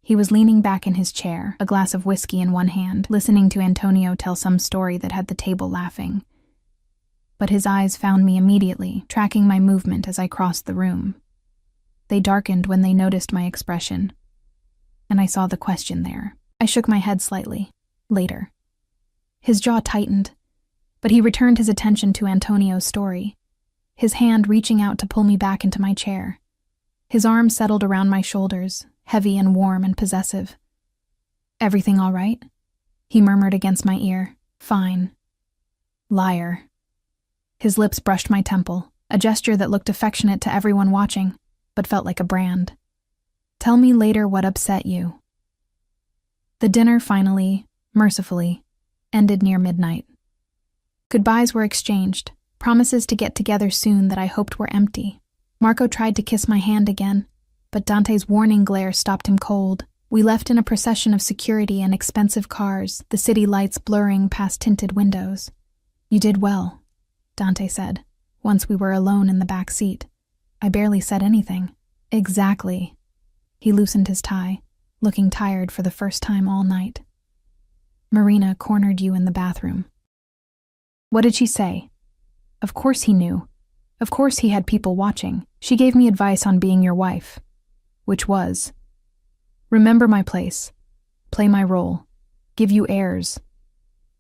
He was leaning back in his chair, a glass of whiskey in one hand, listening to Antonio tell some story that had the table laughing. But his eyes found me immediately, tracking my movement as I crossed the room. They darkened when they noticed my expression, and I saw the question there. I shook my head slightly. Later. His jaw tightened, but he returned his attention to Antonio's story, his hand reaching out to pull me back into my chair. His arm settled around my shoulders, heavy and warm and possessive. Everything all right? He murmured against my ear. Fine. Liar. His lips brushed my temple, a gesture that looked affectionate to everyone watching, but felt like a brand. Tell me later what upset you. The dinner finally, mercifully, ended near midnight. Goodbyes were exchanged, promises to get together soon that I hoped were empty. Marco tried to kiss my hand again, but Dante's warning glare stopped him cold. We left in a procession of security and expensive cars, the city lights blurring past tinted windows. You did well, Dante said, once we were alone in the back seat. I barely said anything. Exactly. He loosened his tie, looking tired for the first time all night. Marina cornered you in the bathroom. What did she say? Of course he knew. Of course he had people watching. She gave me advice on being your wife. Which was, remember my place, play my role, give you heirs.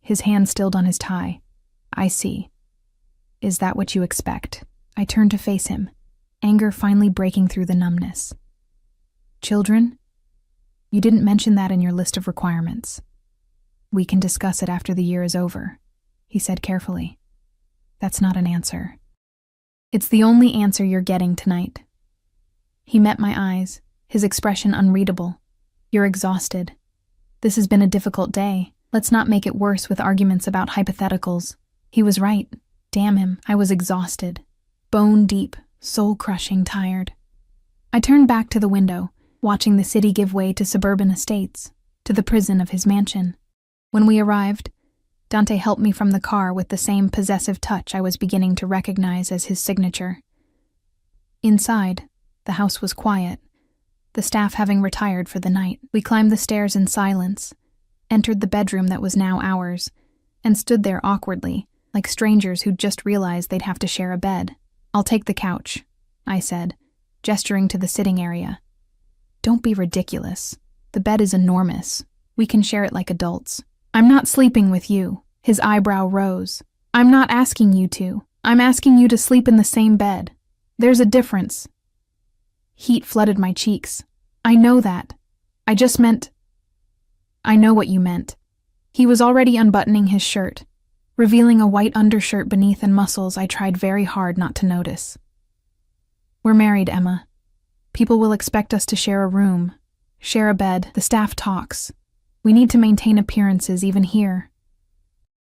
His hand stilled on his tie. I see. Is that what you expect? I turned to face him, anger finally breaking through the numbness. Children? You didn't mention that in your list of requirements. We can discuss it after the year is over, he said carefully. That's not an answer. It's the only answer you're getting tonight. He met my eyes, his expression unreadable. You're exhausted. This has been a difficult day. Let's not make it worse with arguments about hypotheticals. He was right. Damn him, I was exhausted. Bone deep, soul-crushing tired. I turned back to the window, watching the city give way to suburban estates, to the prison of his mansion. When we arrived, Dante helped me from the car with the same possessive touch I was beginning to recognize as his signature. Inside, the house was quiet, the staff having retired for the night. We climbed the stairs in silence, entered the bedroom that was now ours, and stood there awkwardly, like strangers who'd just realized they'd have to share a bed. I'll take the couch, I said, gesturing to the sitting area. Don't be ridiculous. The bed is enormous. We can share it like adults. I'm not sleeping with you. His eyebrow rose. I'm not asking you to. I'm asking you to sleep in the same bed. There's a difference. Heat flooded my cheeks. I know that. I just meant... I know what you meant. He was already unbuttoning his shirt, revealing a white undershirt beneath and muscles I tried very hard not to notice. We're married, Emma. People will expect us to share a room, share a bed. The staff talks. We need to maintain appearances even here.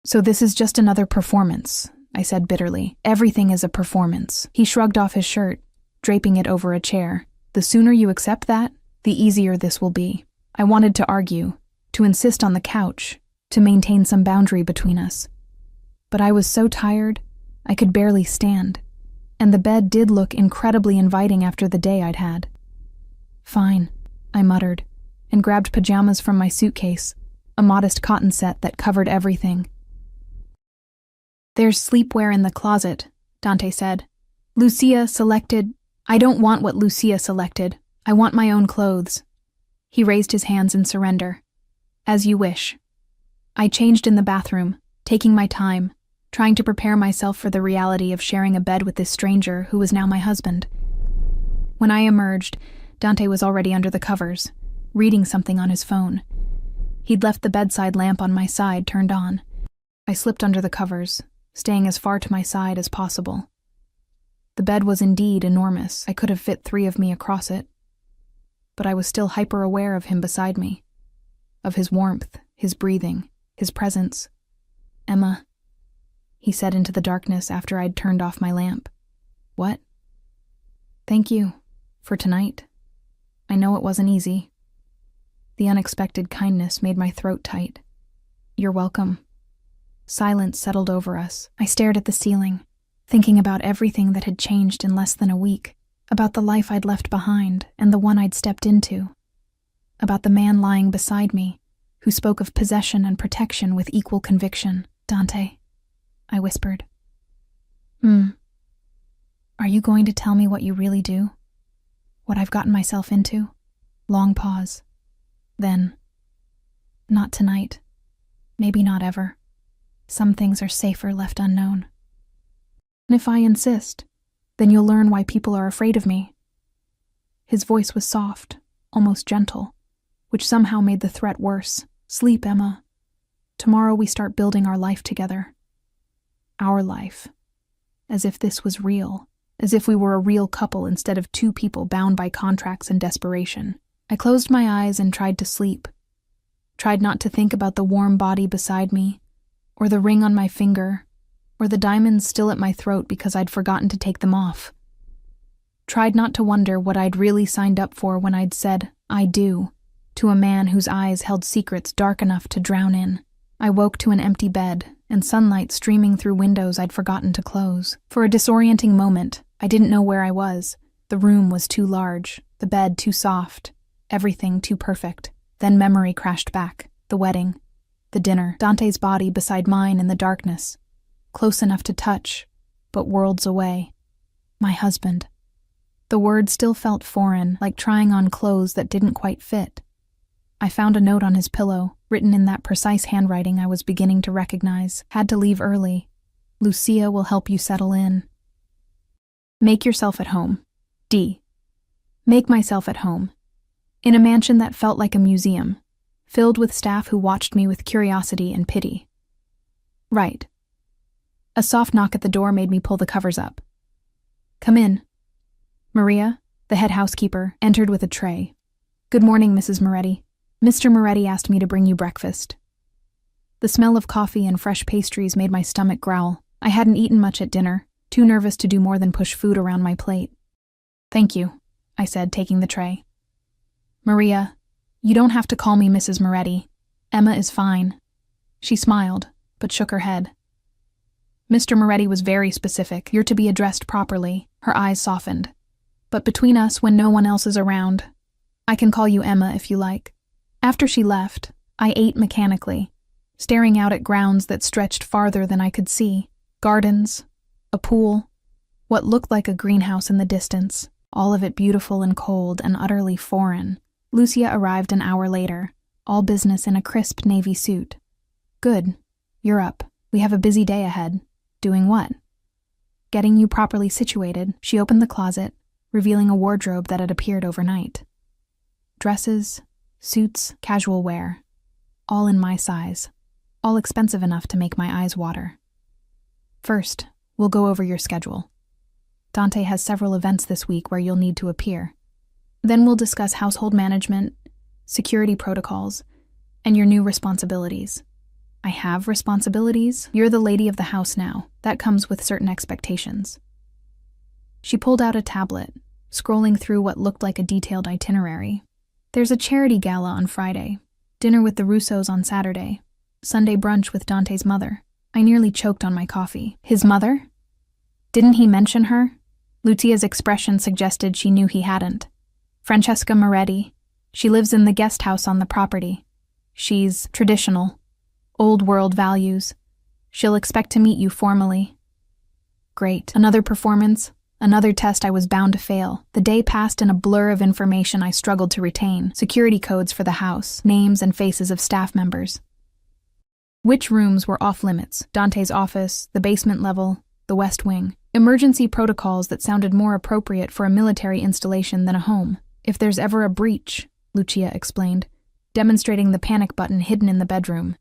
So this is just another performance, I said bitterly. Everything is a performance. He shrugged off his shirt, draping it over a chair. The sooner you accept that, the easier this will be. I wanted to argue, to insist on the couch, to maintain some boundary between us. But I was so tired, I could barely stand, and the bed did look incredibly inviting after the day I'd had. Fine, I muttered, and grabbed pajamas from my suitcase, a modest cotton set that covered everything. "There's sleepwear in the closet," Dante said. "Lucia selected—" "I don't want what Lucia selected. I want my own clothes." He raised his hands in surrender. "As you wish." I changed in the bathroom, taking my time, trying to prepare myself for the reality of sharing a bed with this stranger who was now my husband. When I emerged, Dante was already under the covers, reading something on his phone. He'd left the bedside lamp on my side turned on. I slipped under the covers, staying as far to my side as possible. The bed was indeed enormous. I could have fit 3 of me across it. But I was still hyper-aware of him beside me, of his warmth, his breathing, his presence. "Emma," he said into the darkness after I'd turned off my lamp. "What?" "Thank you. For tonight. I know it wasn't easy." The unexpected kindness made my throat tight. "You're welcome." Silence settled over us. I stared at the ceiling, thinking about everything that had changed in less than a week, about the life I'd left behind and the one I'd stepped into, about the man lying beside me, who spoke of possession and protection with equal conviction. "Dante," I whispered. Are you going to tell me what you really do? What I've gotten myself into?" Long pause. Then, "Not tonight. Maybe not ever. Some things are safer left unknown." "And if I insist, then you'll learn why people are afraid of me." His voice was soft, almost gentle, which somehow made the threat worse. "Sleep, Emma. Tomorrow we start building our life together. Our life. As if this was real. As if we were a real couple instead of 2 people bound by contracts and desperation." I closed my eyes and tried to sleep. Tried not to think about the warm body beside me, or the ring on my finger, or the diamonds still at my throat because I'd forgotten to take them off. Tried not to wonder what I'd really signed up for when I'd said, "I do," to a man whose eyes held secrets dark enough to drown in. I woke to an empty bed and sunlight streaming through windows I'd forgotten to close. For a disorienting moment, I didn't know where I was. The room was too large, the bed too soft, everything too perfect. Then memory crashed back. The wedding, the dinner, Dante's body beside mine in the darkness, close enough to touch, but worlds away. My husband. The word still felt foreign, like trying on clothes that didn't quite fit. I found a note on his pillow, written in that precise handwriting I was beginning to recognize. "Had to leave early. Lucia will help you settle in. Make yourself at home. D. Make myself at home. In a mansion that felt like a museum, filled with staff who watched me with curiosity and pity. Right." A soft knock at the door made me pull the covers up. "Come in." Maria, the head housekeeper, entered with a tray. "Good morning, Mrs. Moretti. Mr. Moretti asked me to bring you breakfast." The smell of coffee and fresh pastries made my stomach growl. I hadn't eaten much at dinner, too nervous to do more than push food around my plate. "Thank you," I said, taking the tray. "Maria, you don't have to call me Mrs. Moretti. Emma is fine." She smiled, but shook her head. Mr. Moretti was very specific. "You're to be addressed properly." Her eyes softened. "But between us, when no one else is around, I can call you Emma if you like." After she left, I ate mechanically, staring out at grounds that stretched farther than I could see. Gardens, a pool, what looked like a greenhouse in the distance, all of it beautiful and cold and utterly foreign. Lucia arrived an hour later, all business in a crisp navy suit. "Good. You're up. We have a busy day ahead." "Doing what?" "Getting you properly situated." She opened the closet, revealing a wardrobe that had appeared overnight. Dresses, suits, casual wear, all in my size, all expensive enough to make my eyes water. "First, we'll go over your schedule. Dante has several events this week where you'll need to appear. Then we'll discuss household management, security protocols, and your new responsibilities." "I have responsibilities?" "You're the lady of the house now. That comes with certain expectations." She pulled out a tablet, scrolling through what looked like a detailed itinerary. "There's a charity gala on Friday, dinner with the Russos on Saturday, Sunday brunch with Dante's mother." I nearly choked on my coffee. His mother? Didn't he mention her? Lucia's expression suggested she knew he hadn't. Francesca Moretti, She lives in the guest house on the property. She's traditional, old world values. She'll expect to meet you formally. Great. Another performance, another test I was bound to fail. The day passed in a blur of information I struggled to retain. Security codes for the house, names and faces of staff members. Which rooms were off limits? Dante's office, the basement level, the west wing. Emergency protocols that sounded more appropriate for a military installation than a home. If there's ever a breach, Lucia explained, demonstrating the panic button hidden in the bedroom.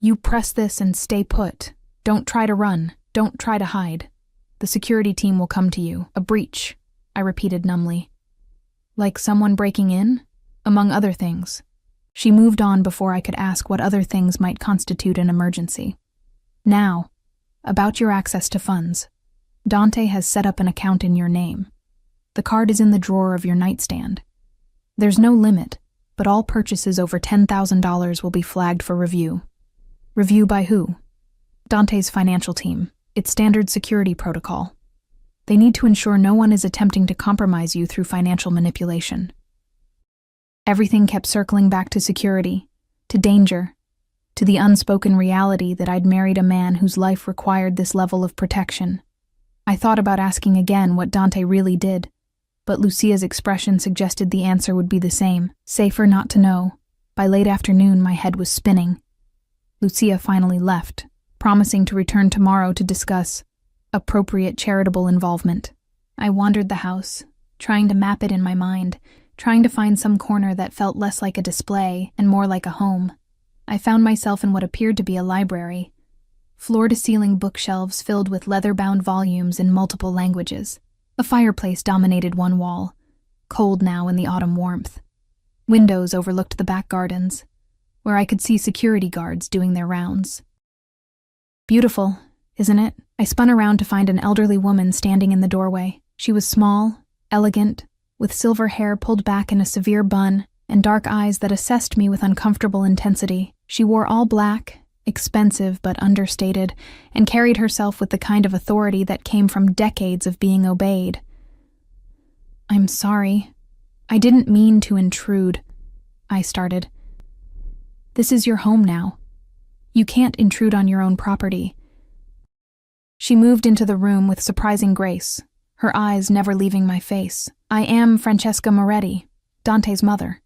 You press this and stay put. Don't try to run. Don't try to hide. The security team will come to you. A breach, I repeated numbly. Like someone breaking in? Among other things. She moved on before I could ask what other things might constitute an emergency. Now, about your access to funds. Dante has set up an account in your name. The card is in the drawer of your nightstand. There's no limit, but all purchases over $10,000 will be flagged for review. Review by who? Dante's financial team. It's standard security protocol. They need to ensure no one is attempting to compromise you through financial manipulation. Everything kept circling back to security, to danger, to the unspoken reality that I'd married a man whose life required this level of protection. I thought about asking again what Dante really did, but Lucia's expression suggested the answer would be the same. Safer not to know. By late afternoon, my head was spinning. Lucia finally left, promising to return tomorrow to discuss appropriate charitable involvement. I wandered the house, trying to map it in my mind, trying to find some corner that felt less like a display and more like a home. I found myself in what appeared to be a library. Floor-to-ceiling bookshelves filled with leather-bound volumes in multiple languages. A fireplace dominated one wall, cold now in the autumn warmth. Windows overlooked the back gardens, where I could see security guards doing their rounds. Beautiful, isn't it? I spun around to find an elderly woman standing in the doorway. She was small, elegant, with silver hair pulled back in a severe bun and dark eyes that assessed me with uncomfortable intensity. She wore all black, expensive but understated, and carried herself with the kind of authority that came from decades of being obeyed. I'm sorry. I didn't mean to intrude, I started. This is your home now. You can't intrude on your own property. She moved into the room with surprising grace, her eyes never leaving my face. I am Francesca Moretti, Dante's mother.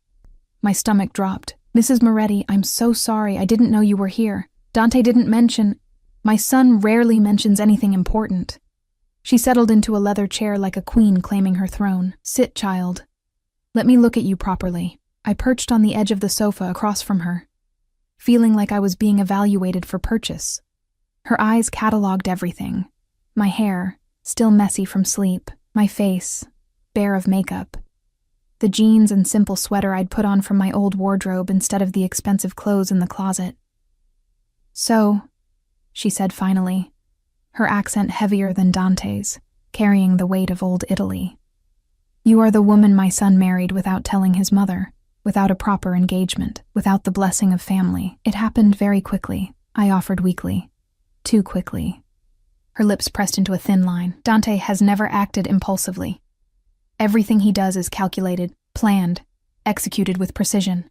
My stomach dropped. Mrs. Moretti, I'm so sorry. I didn't know you were here. Dante didn't mention... My son rarely mentions anything important. She settled into a leather chair like a queen claiming her throne. Sit, child. Let me look at you properly. I perched on the edge of the sofa across from her, feeling like I was being evaluated for purchase. Her eyes catalogued everything. My hair, still messy from sleep. My face, bare of makeup. The jeans and simple sweater I'd put on from my old wardrobe instead of the expensive clothes in the closet. So, she said finally, her accent heavier than Dante's, carrying the weight of old Italy. You are the woman my son married without telling his mother, without a proper engagement, without the blessing of family. It happened very quickly, I offered weakly. Too quickly. Her lips pressed into a thin line. Dante has never acted impulsively. Everything he does is calculated, planned, executed with precision.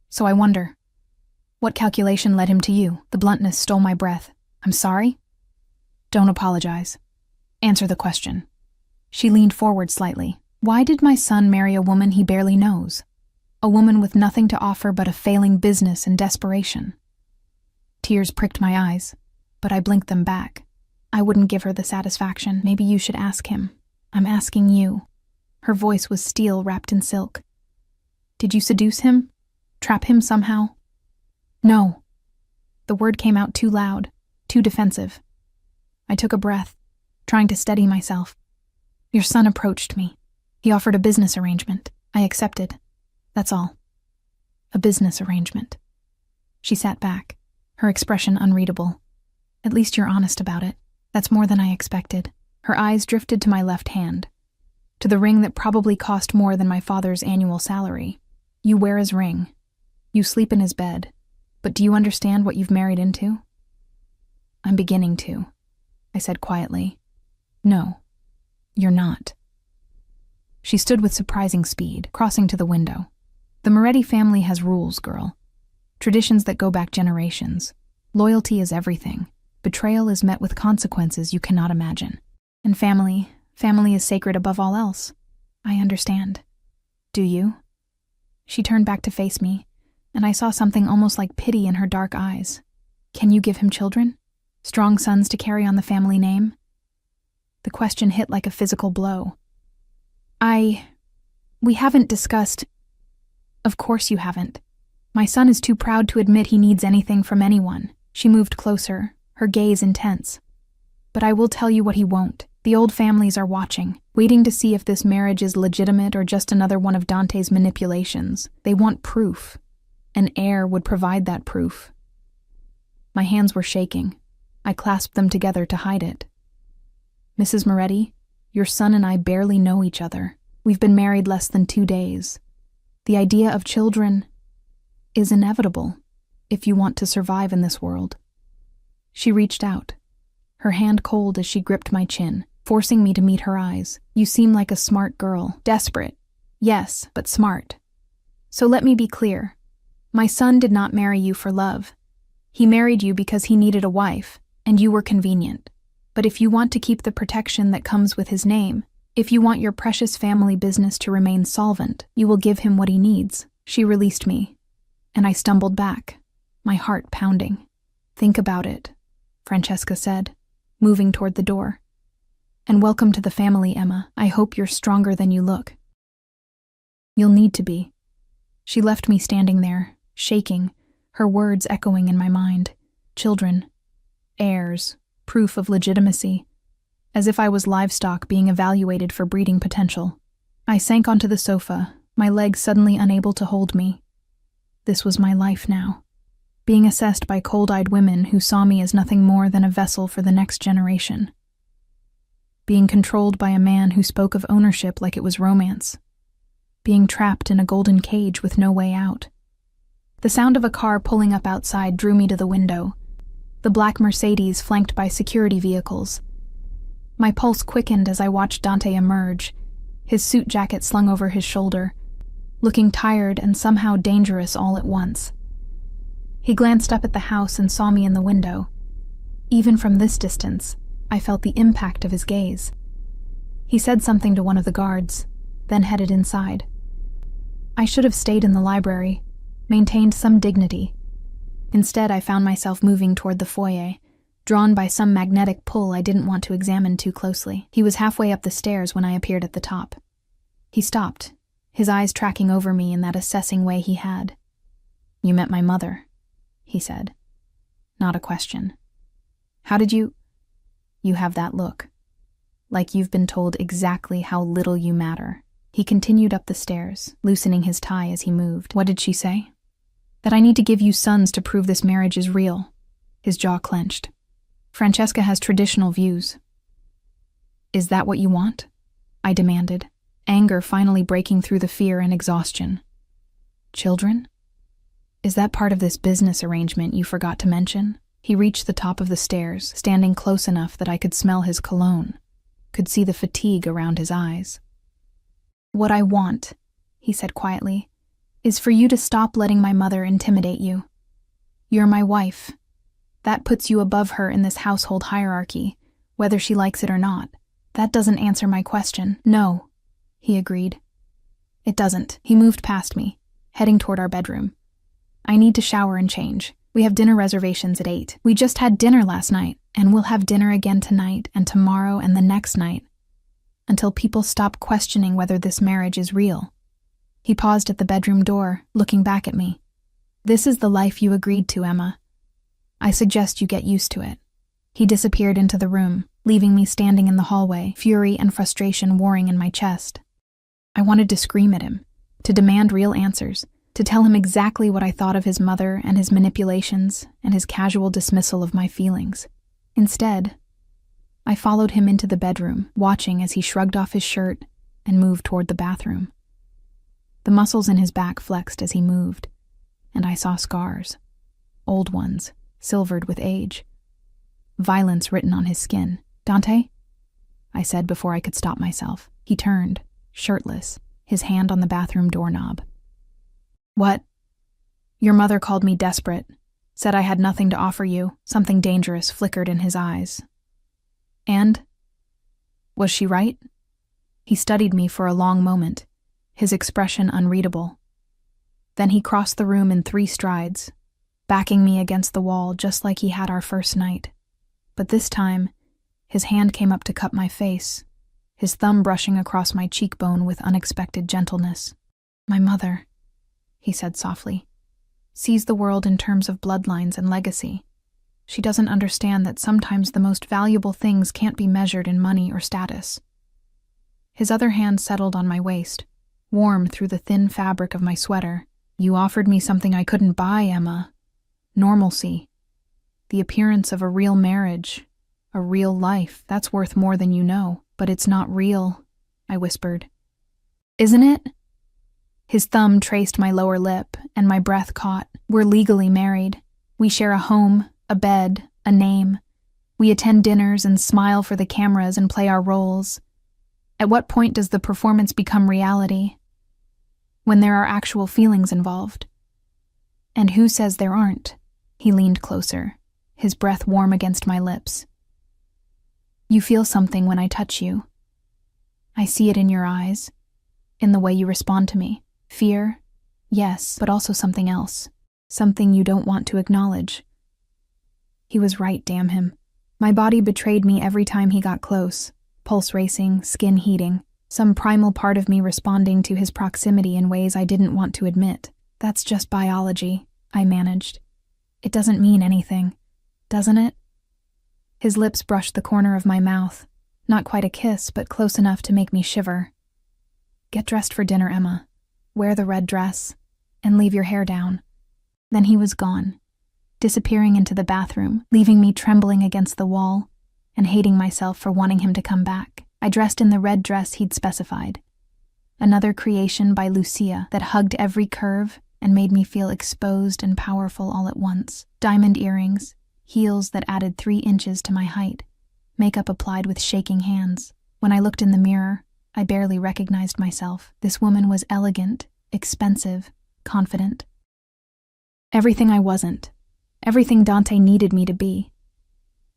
So I wonder, what calculation led him to you? The bluntness stole my breath. I'm sorry? Don't apologize. Answer the question. She leaned forward slightly. Why did my son marry a woman he barely knows? A woman with nothing to offer but a failing business and desperation. Tears pricked my eyes, but I blinked them back. I wouldn't give her the satisfaction. Maybe you should ask him. I'm asking you. Her voice was steel wrapped in silk. Did you seduce him? Trap him somehow? No. The word came out too loud, too defensive. I took a breath, trying to steady myself. Your son approached me. He offered a business arrangement. I accepted. That's all. A business arrangement. She sat back, her expression unreadable. At least you're honest about it. That's more than I expected. Her eyes drifted to my left hand, to the ring that probably cost more than my father's annual salary. You wear his ring. You sleep in his bed. But do you understand what you've married into? I'm beginning to, I said quietly. No, you're not. She stood with surprising speed, crossing to the window. The Moretti family has rules, girl. Traditions that go back generations. Loyalty is everything. Betrayal is met with consequences you cannot imagine. And family is sacred above all else. I understand. Do you? She turned back to face me, and I saw something almost like pity in her dark eyes. Can you give him children? Strong sons to carry on the family name? The question hit like a physical blow. We haven't discussed. Of course you haven't. My son is too proud to admit he needs anything from anyone. She moved closer, her gaze intense. But I will tell you what he won't. The old families are watching, waiting to see if this marriage is legitimate or just another one of Dante's manipulations. They want proof. An heir would provide that proof. My hands were shaking. I clasped them together to hide it. Mrs. Moretti, your son and I barely know each other. We've been married less than 2 days. The idea of children is inevitable if you want to survive in this world. She reached out, her hand cold as she gripped my chin, forcing me to meet her eyes. You seem like a smart girl. Desperate. Yes, but smart. So let me be clear. My son did not marry you for love. He married you because he needed a wife, and you were convenient. But if you want to keep the protection that comes with his name, if you want your precious family business to remain solvent, you will give him what he needs. She released me, and I stumbled back, my heart pounding. Think about it, Francesca said, moving toward the door. And welcome to the family, Emma. I hope you're stronger than you look. You'll need to be. She left me standing there, shaking, her words echoing in my mind. Children, heirs, proof of legitimacy, as if I was livestock being evaluated for breeding potential. I sank onto the sofa, my legs suddenly unable to hold me. This was my life now, being assessed by cold-eyed women who saw me as nothing more than a vessel for the next generation. Being controlled by a man who spoke of ownership like it was romance. Being trapped in a golden cage with no way out. The sound of a car pulling up outside drew me to the window, the black Mercedes flanked by security vehicles. My pulse quickened as I watched Dante emerge, his suit jacket slung over his shoulder, looking tired and somehow dangerous all at once. He glanced up at the house and saw me in the window. Even from this distance, I felt the impact of his gaze. He said something to one of the guards, then headed inside. I should have stayed in the library, maintained some dignity. Instead, I found myself moving toward the foyer, drawn by some magnetic pull I didn't want to examine too closely. He was halfway up the stairs when I appeared at the top. He stopped, his eyes tracking over me in that assessing way he had. You met my mother, he said. Not a question. How did you... You have that look. Like you've been told exactly how little you matter. He continued up the stairs, loosening his tie as he moved. What did she say? That I need to give you sons to prove this marriage is real. His jaw clenched. Francesca has traditional views. Is that what you want? I demanded, anger finally breaking through the fear and exhaustion. Children? Is that part of this business arrangement you forgot to mention? He reached the top of the stairs, standing close enough that I could smell his cologne, could see the fatigue around his eyes. What I want, he said quietly, is for you to stop letting my mother intimidate you. You're my wife. That puts you above her in this household hierarchy, whether she likes it or not. That doesn't answer my question. No, he agreed. It doesn't. He moved past me, heading toward our bedroom. I need to shower and change. We have dinner reservations at 8. We just had dinner last night, and we'll have dinner again tonight and tomorrow and the next night, until people stop questioning whether this marriage is real. He paused at the bedroom door, looking back at me. This is the life you agreed to, Emma. I suggest you get used to it. He disappeared into the room, leaving me standing in the hallway, fury and frustration warring in my chest. I wanted to scream at him, to demand real answers, to tell him exactly what I thought of his mother and his manipulations and his casual dismissal of my feelings. Instead, I followed him into the bedroom, watching as he shrugged off his shirt and moved toward the bathroom. The muscles in his back flexed as he moved, and I saw scars, old ones, silvered with age. Violence written on his skin. Dante? I said before I could stop myself. He turned, shirtless, his hand on the bathroom doorknob. What? Your mother called me desperate, said I had nothing to offer you. Something dangerous flickered in his eyes. And? Was she right? He studied me for a long moment, his expression unreadable. Then he crossed the room in 3 strides, backing me against the wall just like he had our first night. But this time, his hand came up to cup my face, his thumb brushing across my cheekbone with unexpected gentleness. My mother, he said softly, sees the world in terms of bloodlines and legacy. She doesn't understand that sometimes the most valuable things can't be measured in money or status. His other hand settled on my waist, warm through the thin fabric of my sweater. You offered me something I couldn't buy, Emma. Normalcy. The appearance of a real marriage. A real life. That's worth more than you know. But it's not real, I whispered. Isn't it? His thumb traced my lower lip, and my breath caught. We're legally married. We share a home, a bed, a name. We attend dinners and smile for the cameras and play our roles. At what point does the performance become reality? When there are actual feelings involved. And who says there aren't? He leaned closer, his breath warm against my lips. You feel something when I touch you. I see it in your eyes, in the way you respond to me. Fear, yes, but also something else. Something you don't want to acknowledge. He was right, damn him. My body betrayed me every time he got close, pulse racing, skin heating, some primal part of me responding to his proximity in ways I didn't want to admit. That's just biology, I managed. It doesn't mean anything, doesn't it? His lips brushed the corner of my mouth, not quite a kiss, but close enough to make me shiver. Get dressed for dinner, Emma. Wear the red dress, and leave your hair down. Then he was gone, disappearing into the bathroom, leaving me trembling against the wall and hating myself for wanting him to come back. I dressed in the red dress he'd specified, another creation by Lucia that hugged every curve and made me feel exposed and powerful all at once. Diamond earrings, heels that added 3 inches to my height, makeup applied with shaking hands. When I looked in the mirror, I barely recognized myself. This woman was elegant, expensive, confident. Everything I wasn't. Everything Dante needed me to be.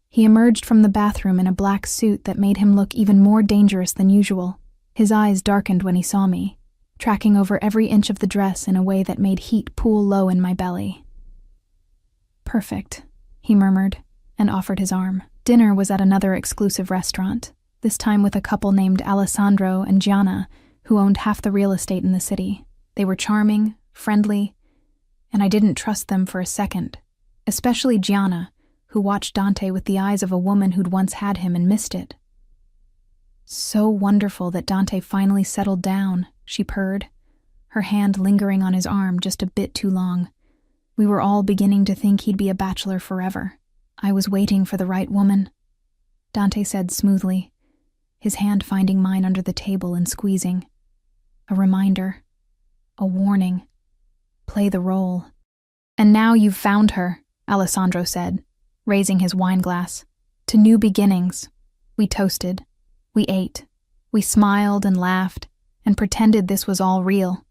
He emerged from the bathroom in a black suit that made him look even more dangerous than usual. His eyes darkened when he saw me, tracking over every inch of the dress in a way that made heat pool low in my belly. Perfect, he murmured, and offered his arm. Dinner was at another exclusive restaurant, this time with a couple named Alessandro and Gianna, who owned half the real estate in the city. They were charming, friendly, and I didn't trust them for a second, especially Gianna, who watched Dante with the eyes of a woman who'd once had him and missed it. So wonderful that Dante finally settled down, she purred, her hand lingering on his arm just a bit too long. We were all beginning to think he'd be a bachelor forever. I was waiting for the right woman, Dante said smoothly, his hand finding mine under the table and squeezing. A reminder, a warning. Play the role. And now you've found her, Alessandro said, raising his wine glass. To new beginnings. We toasted. We ate. We smiled and laughed and pretended this was all real.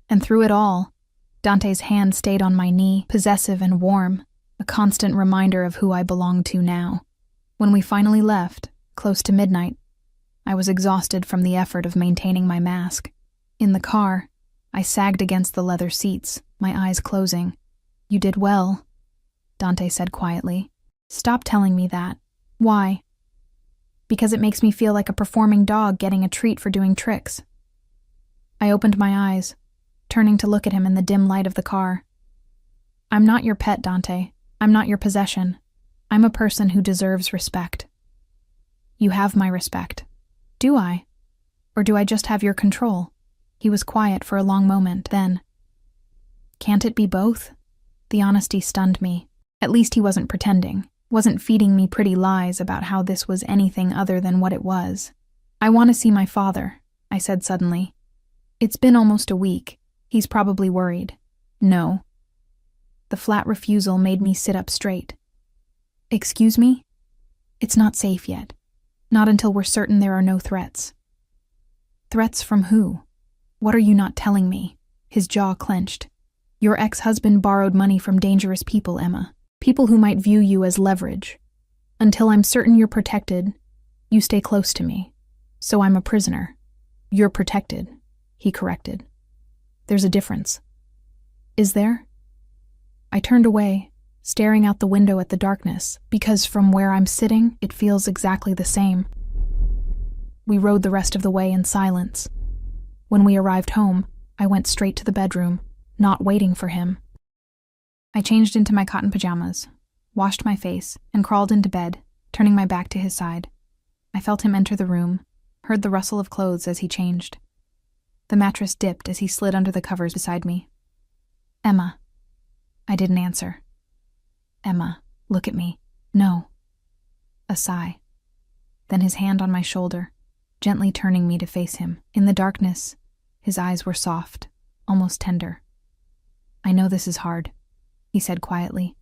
And through it all, Dante's hand stayed on my knee, possessive and warm, a constant reminder of who I belonged to now. When we finally left, close to midnight, I was exhausted from the effort of maintaining my mask. In the car, I sagged against the leather seats, my eyes closing. You did well, Dante said quietly. Stop telling me that. Why? Because it makes me feel like a performing dog getting a treat for doing tricks. I opened my eyes, turning to look at him in the dim light of the car. I'm not your pet, Dante. I'm not your possession. I'm a person who deserves respect. You have my respect. Do I? Or do I just have your control? He was quiet for a long moment, then. Can't it be both? The honesty stunned me. At least he wasn't pretending, wasn't feeding me pretty lies about how this was anything other than what it was. I want to see my father, I said suddenly. It's been almost a week. He's probably worried. No. The flat refusal made me sit up straight. Excuse me? It's not safe yet. Not until we're certain there are no threats. Threats from who? What are you not telling me? His jaw clenched. Your ex-husband borrowed money from dangerous people, Emma. People who might view you as leverage. Until I'm certain you're protected, you stay close to me. So I'm a prisoner. You're protected, he corrected. There's a difference. Is there? I turned away, staring out the window at the darkness, because from where I'm sitting, it feels exactly the same. We rode the rest of the way in silence. When we arrived home, I went straight to the bedroom, not waiting for him. I changed into my cotton pajamas, washed my face, and crawled into bed, turning my back to his side. I felt him enter the room, heard the rustle of clothes as he changed. The mattress dipped as he slid under the covers beside me. Emma. I didn't answer. Emma, look at me. No. A sigh. Then his hand on my shoulder, gently turning me to face him. In the darkness, his eyes were soft, almost tender. I know this is hard, he said quietly.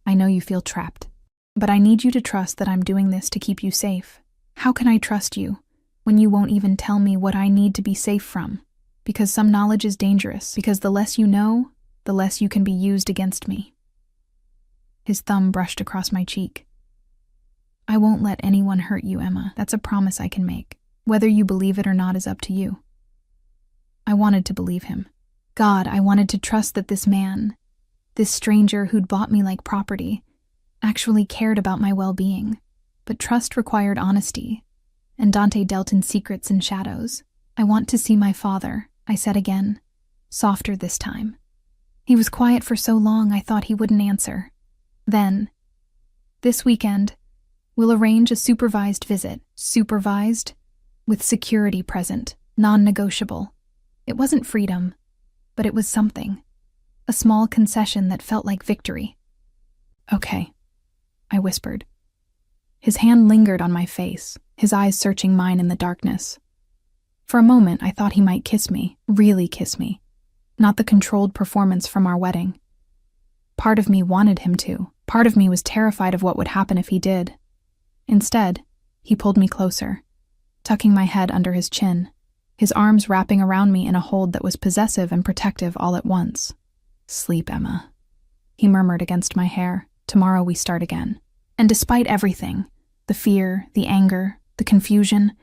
I know you feel trapped. But I need you to trust that I'm doing this to keep you safe. How can I trust you when you won't even tell me what I need to be safe from? Because some knowledge is dangerous, because the less you know, the less you can be used against me. His thumb brushed across my cheek. I won't let anyone hurt you, Emma. That's a promise I can make. Whether you believe it or not is up to you. I wanted to believe him. God, I wanted to trust that this man, this stranger who'd bought me like property, actually cared about my well-being. But trust required honesty, and Dante dealt in secrets and shadows. I want to see my father, I said again, softer this time. He was quiet for so long I thought he wouldn't answer. Then, this weekend, we'll arrange a supervised visit. Supervised? With security present, non-negotiable. It wasn't freedom, but it was something. A small concession that felt like victory. Okay, I whispered. His hand lingered on my face, his eyes searching mine in the darkness. For a moment, I thought he might kiss me, really kiss me, not the controlled performance from our wedding. Part of me wanted him to. Part of me was terrified of what would happen if he did. Instead, he pulled me closer, tucking my head under his chin, his arms wrapping around me in a hold that was possessive and protective all at once. Sleep, Emma, he murmured against my hair. Tomorrow we start again. And despite everything, the fear, the anger, the confusion,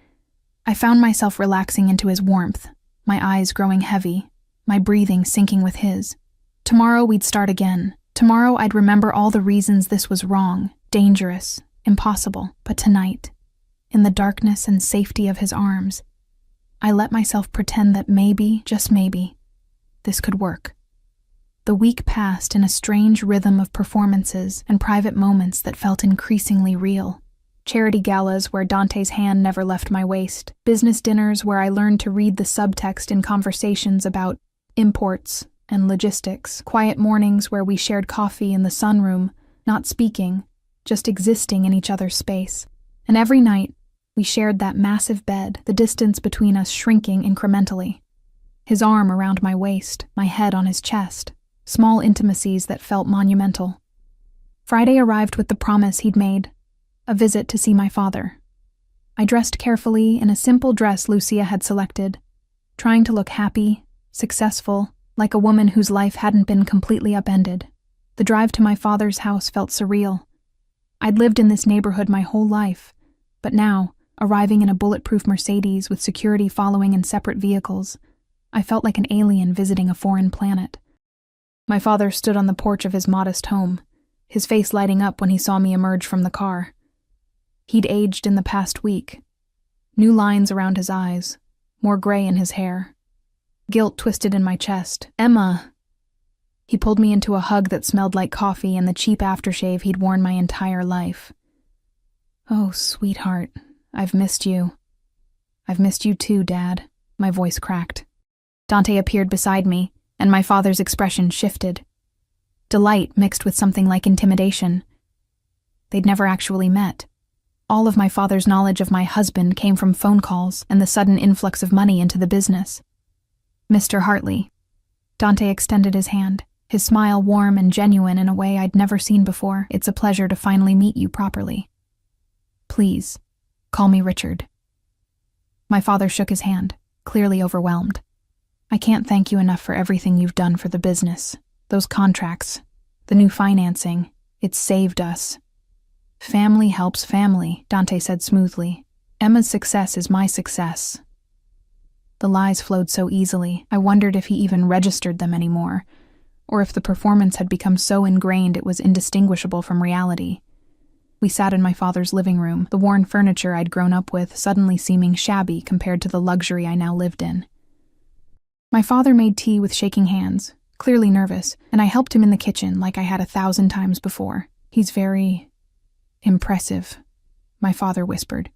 I found myself relaxing into his warmth, my eyes growing heavy, my breathing syncing with his. Tomorrow we'd start again. Tomorrow I'd remember all the reasons this was wrong, dangerous, impossible. But tonight, in the darkness and safety of his arms, I let myself pretend that maybe, just maybe, this could work. The week passed in a strange rhythm of performances and private moments that felt increasingly real. Charity galas where Dante's hand never left my waist. Business dinners where I learned to read the subtext in conversations about imports and logistics. Quiet mornings where we shared coffee in the sunroom, not speaking, just existing in each other's space. And every night, we shared that massive bed, the distance between us shrinking incrementally. His arm around my waist, my head on his chest. Small intimacies that felt monumental. Friday arrived with the promise he'd made, a visit to see my father. I dressed carefully in a simple dress Lucia had selected, trying to look happy, successful, like a woman whose life hadn't been completely upended. The drive to my father's house felt surreal. I'd lived in this neighborhood my whole life, but now, arriving in a bulletproof Mercedes with security following in separate vehicles, I felt like an alien visiting a foreign planet. My father stood on the porch of his modest home, his face lighting up when he saw me emerge from the car. He'd aged in the past week. New lines around his eyes, more gray in his hair. Guilt twisted in my chest. Emma! He pulled me into a hug that smelled like coffee and the cheap aftershave he'd worn my entire life. Oh, sweetheart, I've missed you. I've missed you too, Dad. My voice cracked. Dante appeared beside me, and my father's expression shifted. Delight mixed with something like intimidation. They'd never actually met. All of my father's knowledge of my husband came from phone calls and the sudden influx of money into the business. Mr. Hartley. Dante extended his hand, his smile warm and genuine in a way I'd never seen before. It's a pleasure to finally meet you properly. Please, call me Richard. My father shook his hand, clearly overwhelmed. I can't thank you enough for everything you've done for the business. Those contracts, the new financing, it saved us. Family helps family, Dante said smoothly. Emma's success is my success. The lies flowed so easily, I wondered if he even registered them anymore, or if the performance had become so ingrained it was indistinguishable from reality. We sat in my father's living room, the worn furniture I'd grown up with suddenly seeming shabby compared to the luxury I now lived in. My father made tea with shaking hands, clearly nervous, and I helped him in the kitchen like I had 1,000 times before. He's very impressive, my father whispered.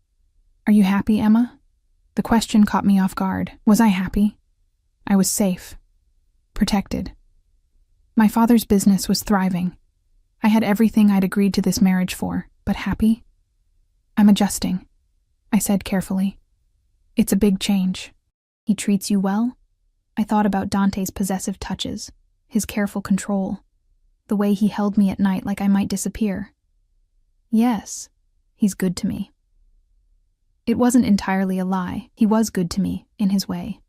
Are you happy, Emma? The question caught me off guard. Was I happy? I was safe. Protected. My father's business was thriving. I had everything I'd agreed to this marriage for, but happy? I'm adjusting, I said carefully. It's a big change. He treats you well? I thought about Dante's possessive touches, his careful control, the way he held me at night like I might disappear. Yes, he's good to me. It wasn't entirely a lie. He was good to me, in his way.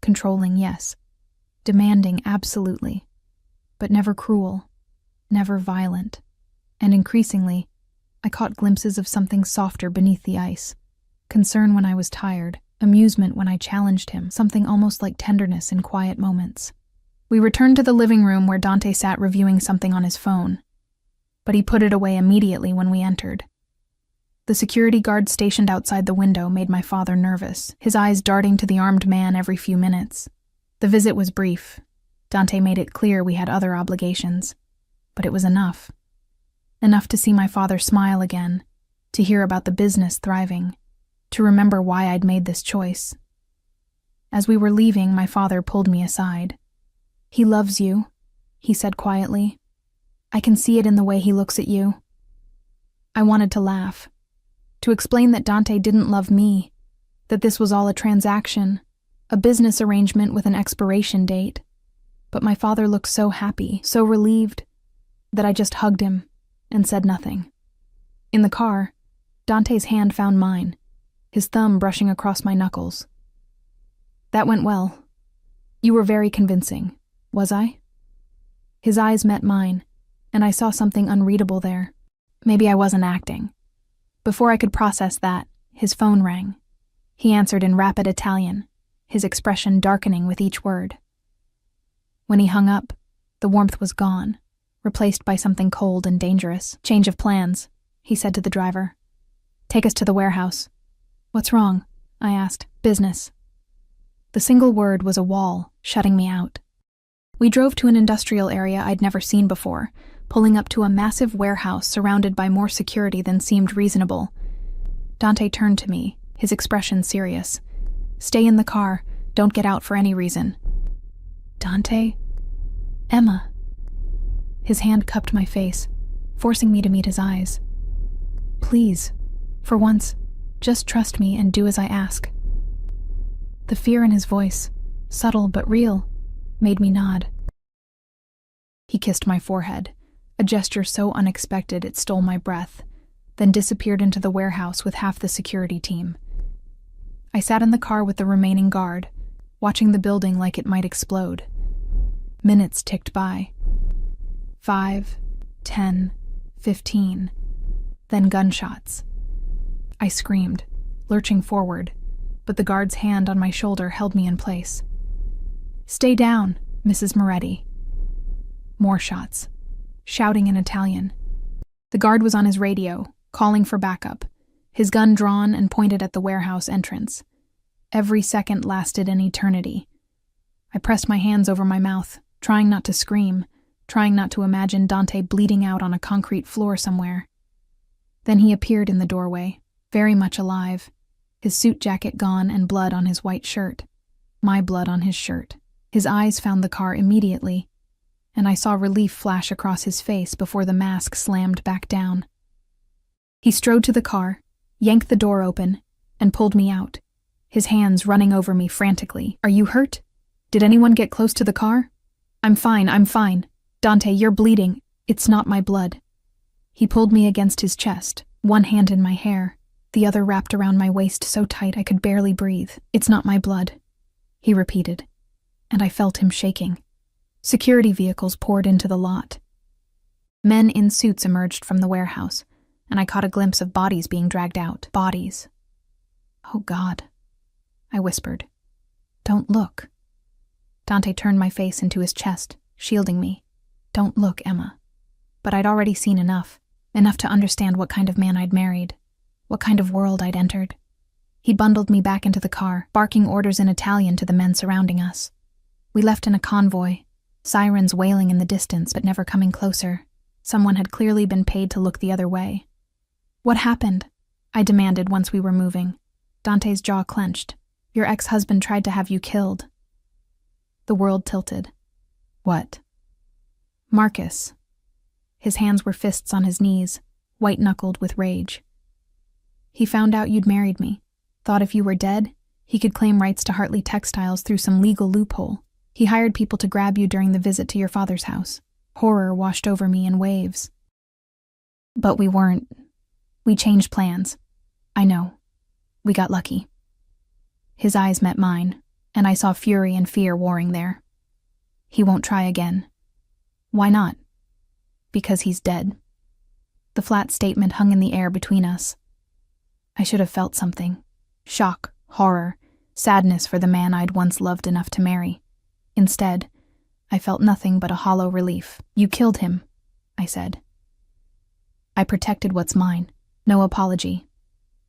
Controlling, yes. Demanding, absolutely. But never cruel, never violent. And increasingly, I caught glimpses of something softer beneath the ice. Concern when I was tired, amusement when I challenged him, something almost like tenderness in quiet moments. We returned to the living room where Dante sat reviewing something on his phone. But he put it away immediately when we entered. The security guard stationed outside the window made my father nervous, his eyes darting to the armed man every few minutes. The visit was brief. Dante made it clear we had other obligations. But it was enough. Enough to see my father smile again, to hear about the business thriving, to remember why I'd made this choice. As we were leaving, my father pulled me aside. He loves you, he said quietly. I can see it in the way he looks at you. I wanted to laugh, to explain that Dante didn't love me, that this was all a transaction, a business arrangement with an expiration date. But my father looked so happy, so relieved, that I just hugged him and said nothing. In the car, Dante's hand found mine, his thumb brushing across my knuckles. That went well. You were very convincing, was I? His eyes met mine, and I saw something unreadable there. Maybe I wasn't acting. Before I could process that, his phone rang. He answered in rapid Italian, his expression darkening with each word. When he hung up, the warmth was gone, replaced by something cold and dangerous. Change of plans, he said to the driver. Take us to the warehouse. What's wrong? I asked. Business. The single word was a wall, shutting me out. We drove to an industrial area I'd never seen before, pulling up to a massive warehouse surrounded by more security than seemed reasonable. Dante turned to me, his expression serious. Stay in the car, don't get out for any reason. Dante? Emma. His hand cupped my face, forcing me to meet his eyes. Please, for once, just trust me and do as I ask. The fear in his voice, subtle but real, made me nod. He kissed my forehead, a gesture so unexpected it stole my breath, then disappeared into the warehouse with half the security team. I sat in the car with the remaining guard, watching the building like it might explode. Minutes ticked by. 5, 10, 15, then gunshots. I screamed, lurching forward, but the guard's hand on my shoulder held me in place. Stay down, Mrs. Moretti. More shots, shouting in Italian. The guard was on his radio, calling for backup, his gun drawn and pointed at the warehouse entrance. Every second lasted an eternity. I pressed my hands over my mouth, trying not to scream, trying not to imagine Dante bleeding out on a concrete floor somewhere. Then he appeared in the doorway, very much alive, his suit jacket gone and blood on his white shirt, my blood on his shirt. His eyes found the car immediately, and I saw relief flash across his face before the mask slammed back down. He strode to the car, yanked the door open, and pulled me out, his hands running over me frantically. Are you hurt? Did anyone get close to the car? I'm fine. Dante, you're bleeding. It's not my blood. He pulled me against his chest, one hand in my hair, the other wrapped around my waist so tight I could barely breathe. It's not my blood, he repeated, and I felt him shaking. Security vehicles poured into the lot. Men in suits emerged from the warehouse, and I caught a glimpse of bodies being dragged out. Bodies. "Oh, God," I whispered. "Don't look." Dante turned my face into his chest, shielding me. "Don't look, Emma." But I'd already seen enough to understand what kind of man I'd married, what kind of world I'd entered. He bundled me back into the car, barking orders in Italian to the men surrounding us. We left in a convoy, sirens wailing in the distance but never coming closer. Someone had clearly been paid to look the other way. "What happened?" I demanded once we were moving. Dante's jaw clenched. "Your ex-husband tried to have you killed." The world tilted. "What?" "Marcus." His hands were fists on his knees, white-knuckled with rage. "He found out you'd married me. Thought if you were dead, he could claim rights to Hartley Textiles through some legal loophole. He hired people to grab you during the visit to your father's house." Horror washed over me in waves. "But we weren't. We changed plans. I know. We got lucky." His eyes met mine, and I saw fury and fear warring there. "He won't try again." "Why not?" "Because he's dead." The flat statement hung in the air between us. I should have felt something. Shock, horror, sadness for the man I'd once loved enough to marry. Instead, I felt nothing but a hollow relief. "You killed him," I said. "I protected what's mine. No apology.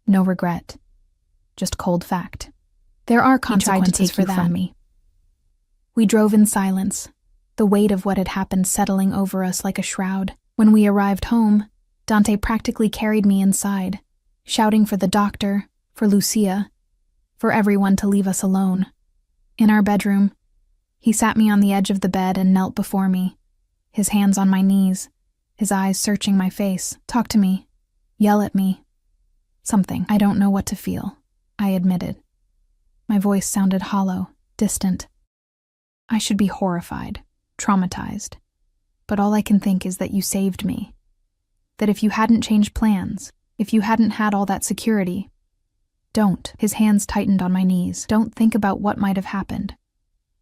No regret. Just cold fact. There are consequences for that." From me. We drove in silence, the weight of what had happened settling over us like a shroud. When we arrived home, Dante practically carried me inside, shouting for the doctor, for Lucia, for everyone to leave us alone. In our bedroom, he sat me on the edge of the bed and knelt before me, his hands on my knees, his eyes searching my face. "Talk to me. Yell at me. Something. I don't know what to feel," I admitted. My voice sounded hollow, distant. I should be horrified, traumatized. But all I can think is that you saved me. That if you hadn't changed plans, if you hadn't had all that security, don't. His hands tightened on my knees. "Don't think about what might have happened.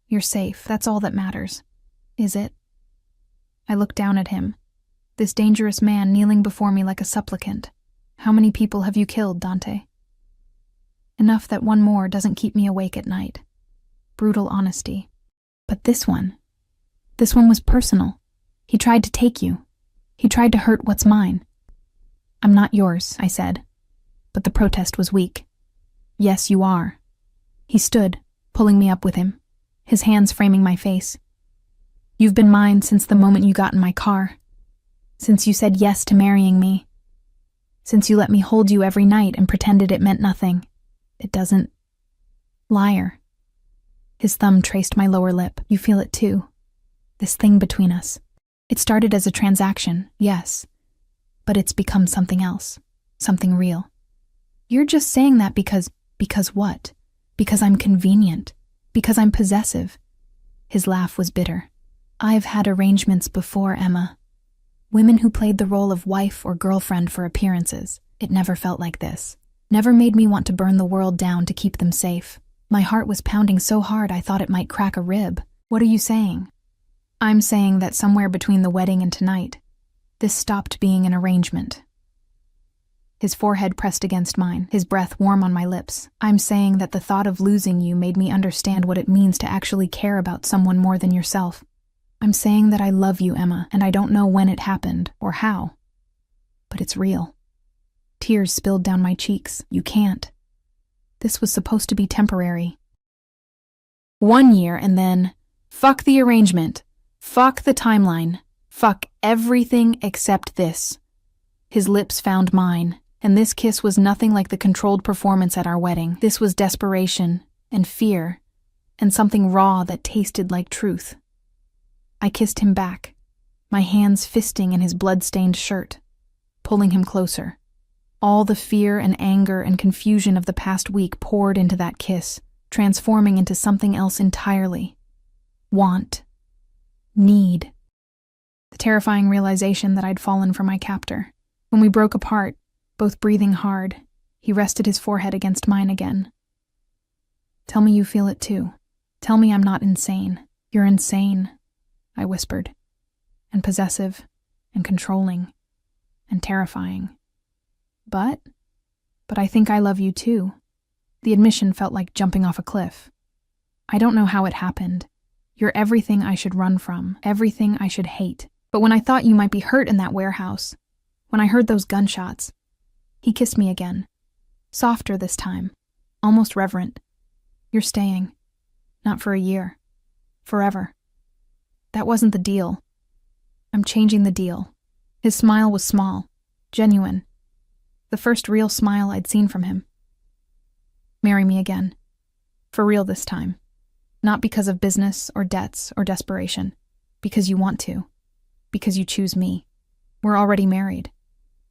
You're safe. That's all that matters." "Is it?" I looked down at him, this dangerous man kneeling before me like a supplicant. "How many people have you killed, Dante?" "Enough that one more doesn't keep me awake at night." Brutal honesty. "But this one was personal. He tried to take you. He tried to hurt what's mine." "I'm not yours," I said. But the protest was weak. "Yes, you are." He stood, pulling me up with him, his hands framing my face. "You've been mine since the moment you got in my car. Since you said yes to marrying me. Since you let me hold you every night and pretended it meant nothing. It doesn't." "Liar." His thumb traced my lower lip. "You feel it too. This thing between us. It started as a transaction, yes. But it's become something else. Something real." "You're just saying that because what? Because I'm convenient. Because I'm possessive." His laugh was bitter. "I've had arrangements before, Emma. Women who played the role of wife or girlfriend for appearances. It never felt like this. Never made me want to burn the world down to keep them safe. My heart was pounding so hard I thought it might crack a rib." "What are you saying?" "I'm saying that somewhere between the wedding and tonight, this stopped being an arrangement." His forehead pressed against mine, his breath warm on my lips. "I'm saying that the thought of losing you made me understand what it means to actually care about someone more than yourself. I'm saying that I love you, Emma, and I don't know when it happened or how. But it's real." Tears spilled down my cheeks. "You can't. This was supposed to be temporary." 1 year and then, fuck the arrangement. Fuck the timeline. Fuck everything except this. His lips found mine, and this kiss was nothing like the controlled performance at our wedding. This was desperation and fear and something raw that tasted like truth. I kissed him back, my hands fisting in his blood-stained shirt, pulling him closer. All the fear and anger and confusion of the past week poured into that kiss, transforming into something else entirely. Want. Need. The terrifying realization that I'd fallen for my captor. When we broke apart, both breathing hard, he rested his forehead against mine again. "Tell me you feel it too. Tell me I'm not insane. You're insane. I whispered, and possessive, and controlling, and terrifying. But I think I love you too. The admission felt like jumping off a cliff. I don't know how it happened. You're everything I should run from, everything I should hate. But when I thought you might be hurt in that warehouse, when I heard those gunshots, he kissed me again. Softer this time, almost reverent. You're staying. Not for a year. Forever. That wasn't the deal. I'm changing the deal. His smile was small, genuine. The first real smile I'd seen from him. Marry me again. For real this time. Not because of business or debts or desperation. Because you want to. Because you choose me. We're already married.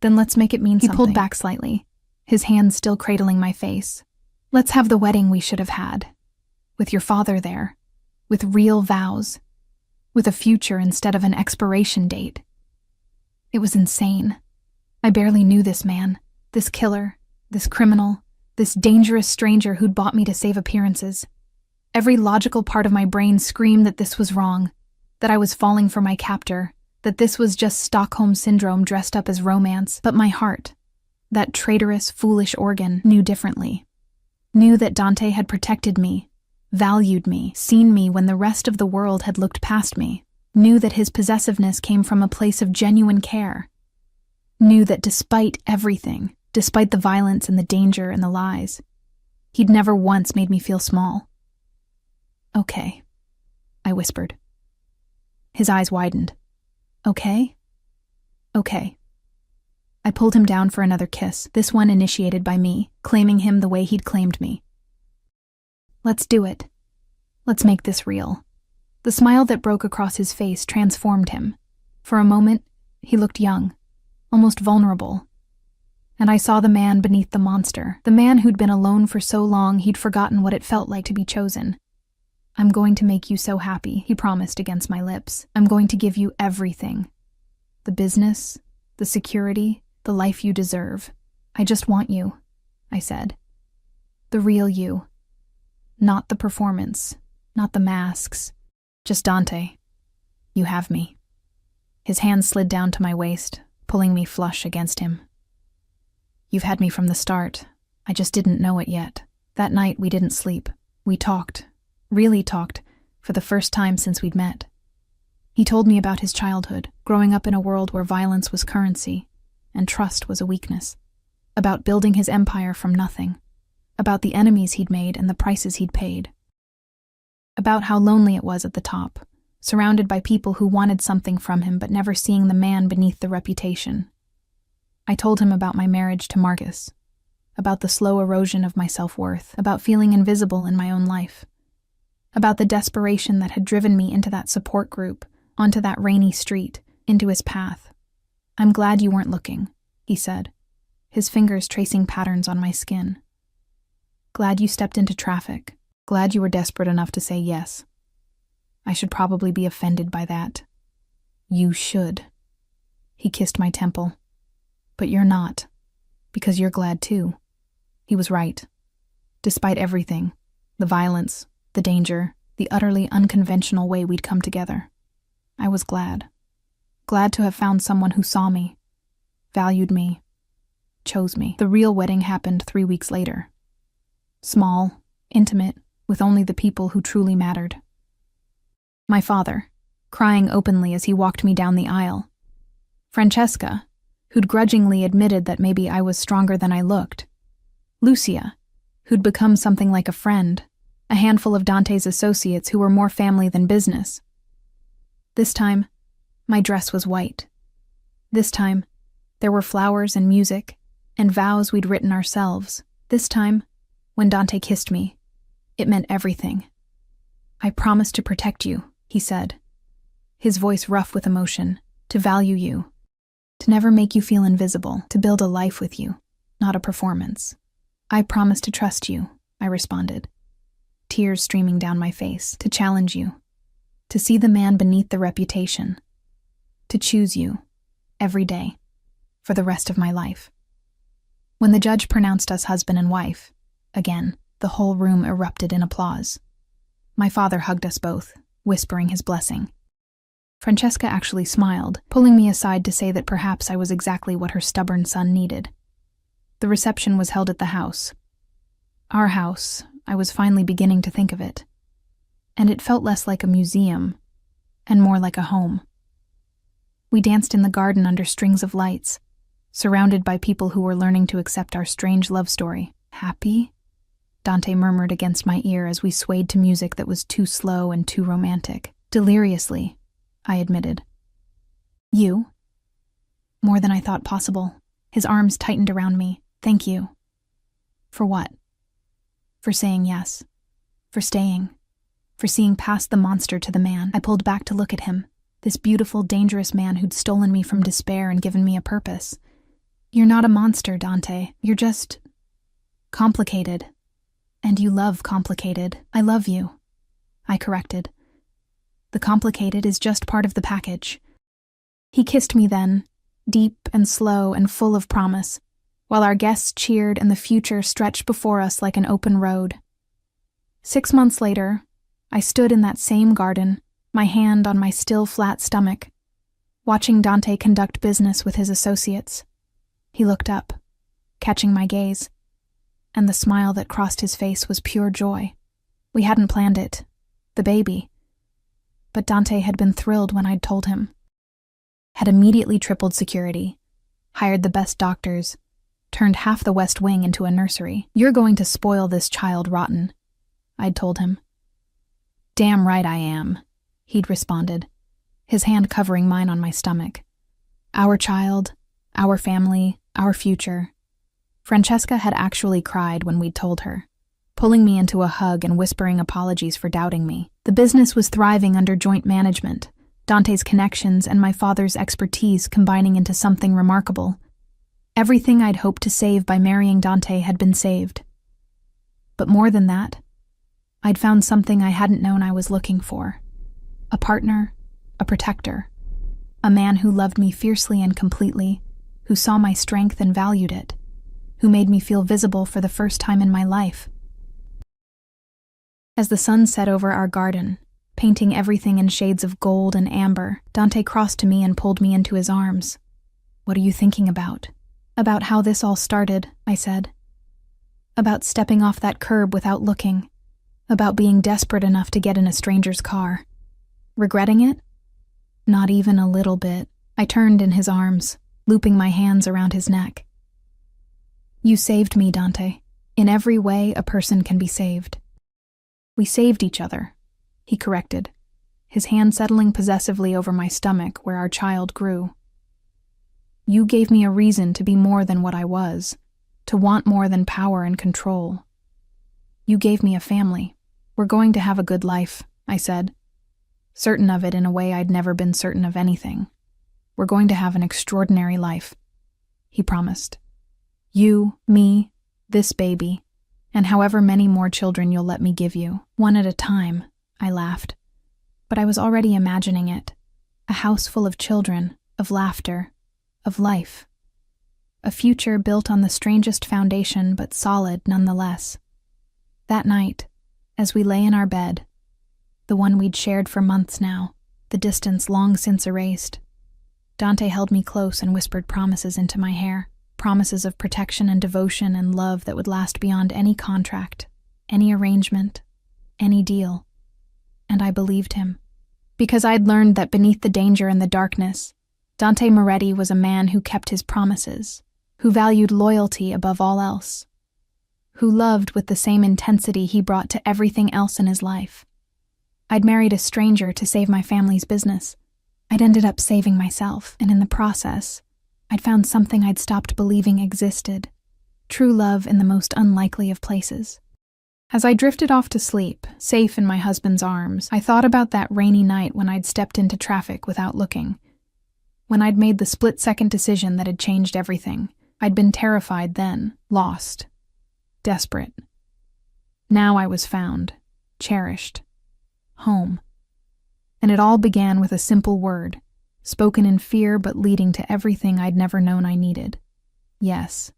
Then let's make it mean something. He pulled back slightly, his hands still cradling my face. Let's have the wedding we should have had. With your father there. With real vows. With a future instead of an expiration date. It was insane. I barely knew this man, this killer, this criminal, this dangerous stranger who'd bought me to save appearances. Every logical part of my brain screamed that this was wrong, that I was falling for my captor, that this was just Stockholm Syndrome dressed up as romance. But my heart, that traitorous, foolish organ, knew differently. Knew that Dante had protected me, valued me, seen me when the rest of the world had looked past me. Knew that his possessiveness came from a place of genuine care. Knew that despite everything, despite the violence and the danger and the lies, he'd never once made me feel small. Okay, I whispered. His eyes widened. Okay? Okay. I pulled him down for another kiss, this one initiated by me, claiming him the way he'd claimed me. Let's do it. Let's make this real. The smile that broke across his face transformed him. For a moment, he looked young, almost vulnerable. And I saw the man beneath the monster, the man who'd been alone for so long he'd forgotten what it felt like to be chosen. I'm going to make you so happy, he promised against my lips. I'm going to give you everything. The business, the security, the life you deserve. I just want you, I said. The real you. Not the performance, not the masks. Just Dante. You have me. His hand slid down to my waist, pulling me flush against him. You've had me from the start. I just didn't know it yet. That night we didn't sleep. We talked. Really talked, for the first time since we'd met. He told me about his childhood, growing up in a world where violence was currency, and trust was a weakness. About building his empire from nothing. About the enemies he'd made and the prices he'd paid. About how lonely it was at the top, surrounded by people who wanted something from him but never seeing the man beneath the reputation. I told him about my marriage to Marcus, about the slow erosion of my self-worth, about feeling invisible in my own life. About the desperation that had driven me into that support group, onto that rainy street, into his path. I'm glad you weren't looking, he said, his fingers tracing patterns on my skin. Glad you stepped into traffic. Glad you were desperate enough to say yes. I should probably be offended by that. You should. He kissed my temple. But you're not, because you're glad too. He was right. Despite everything, the violence, the danger, the utterly unconventional way we'd come together. I was glad. Glad to have found someone who saw me, valued me, chose me. The real wedding happened 3 weeks later. Small, intimate, with only the people who truly mattered. My father, crying openly as he walked me down the aisle. Francesca, who'd grudgingly admitted that maybe I was stronger than I looked. Lucia, who'd become something like a friend. A handful of Dante's associates who were more family than business. This time, my dress was white. This time, there were flowers and music, and vows we'd written ourselves. This time, when Dante kissed me, it meant everything. I promised to protect you, he said, his voice rough with emotion, to value you, to never make you feel invisible, to build a life with you, not a performance. I promised to trust you, I responded. Tears streaming down my face, to challenge you, to see the man beneath the reputation, to choose you, every day, for the rest of my life. When the judge pronounced us husband and wife, again, the whole room erupted in applause. My father hugged us both, whispering his blessing. Francesca actually smiled, pulling me aside to say that perhaps I was exactly what her stubborn son needed. The reception was held at the house. Our house, I was finally beginning to think of it. And it felt less like a museum, and more like a home. We danced in the garden under strings of lights, surrounded by people who were learning to accept our strange love story. Happy? Dante murmured against my ear as we swayed to music that was too slow and too romantic. Deliriously, I admitted. You? More than I thought possible. His arms tightened around me. Thank you. For what? For saying yes. For staying. For seeing past the monster to the man. I pulled back to look at him, this beautiful, dangerous man who'd stolen me from despair and given me a purpose. You're not a monster, Dante. You're just complicated. And you love complicated. I love you. I corrected. The complicated is just part of the package. He kissed me then, deep and slow and full of promise, while our guests cheered and the future stretched before us like an open road. 6 months later, I stood in that same garden, my hand on my still flat stomach, watching Dante conduct business with his associates. He looked up, catching my gaze, and the smile that crossed his face was pure joy. We hadn't planned it, the baby. But Dante had been thrilled when I'd told him. Had immediately tripled security, hired the best doctors, turned half the West Wing into a nursery. You're going to spoil this child rotten, I'd told him. Damn right I am, he'd responded, his hand covering mine on my stomach. Our child, our family, our future. Francesca had actually cried when we'd told her, pulling me into a hug and whispering apologies for doubting me. The business was thriving under joint management, Dante's connections and my father's expertise combining into something remarkable. Everything I'd hoped to save by marrying Dante had been saved. But more than that, I'd found something I hadn't known I was looking for. A partner, a protector, a man who loved me fiercely and completely, who saw my strength and valued it, who made me feel visible for the first time in my life. As the sun set over our garden, painting everything in shades of gold and amber, Dante crossed to me and pulled me into his arms. What are you thinking about? About how this all started, I said. About stepping off that curb without looking. About being desperate enough to get in a stranger's car. Regretting it? Not even a little bit. I turned in his arms, looping my hands around his neck. You saved me, Dante. In every way a person can be saved. We saved each other, he corrected, his hand settling possessively over my stomach where our child grew. You gave me a reason to be more than what I was, to want more than power and control. You gave me a family. We're going to have a good life, I said, certain of it in a way I'd never been certain of anything. We're going to have an extraordinary life, he promised. You, me, this baby, and however many more children you'll let me give you, one at a time, I laughed. But I was already imagining it. A house full of children, of laughter, of life. A future built on the strangest foundation but solid nonetheless. That night, as we lay in our bed, the one we'd shared for months now, the distance long since erased, Dante held me close and whispered promises into my hair, promises of protection and devotion and love that would last beyond any contract, any arrangement, any deal. And I believed him. Because I'd learned that beneath the danger and the darkness, Dante Moretti was a man who kept his promises, who valued loyalty above all else, who loved with the same intensity he brought to everything else in his life. I'd married a stranger to save my family's business. I'd ended up saving myself, and in the process, I'd found something I'd stopped believing existed, true love in the most unlikely of places. As I drifted off to sleep, safe in my husband's arms, I thought about that rainy night when I'd stepped into traffic without looking, when I'd made the split-second decision that had changed everything. I'd been terrified then, lost, desperate. Now I was found, cherished, home. And it all began with a simple word, spoken in fear but leading to everything I'd never known I needed. Yes.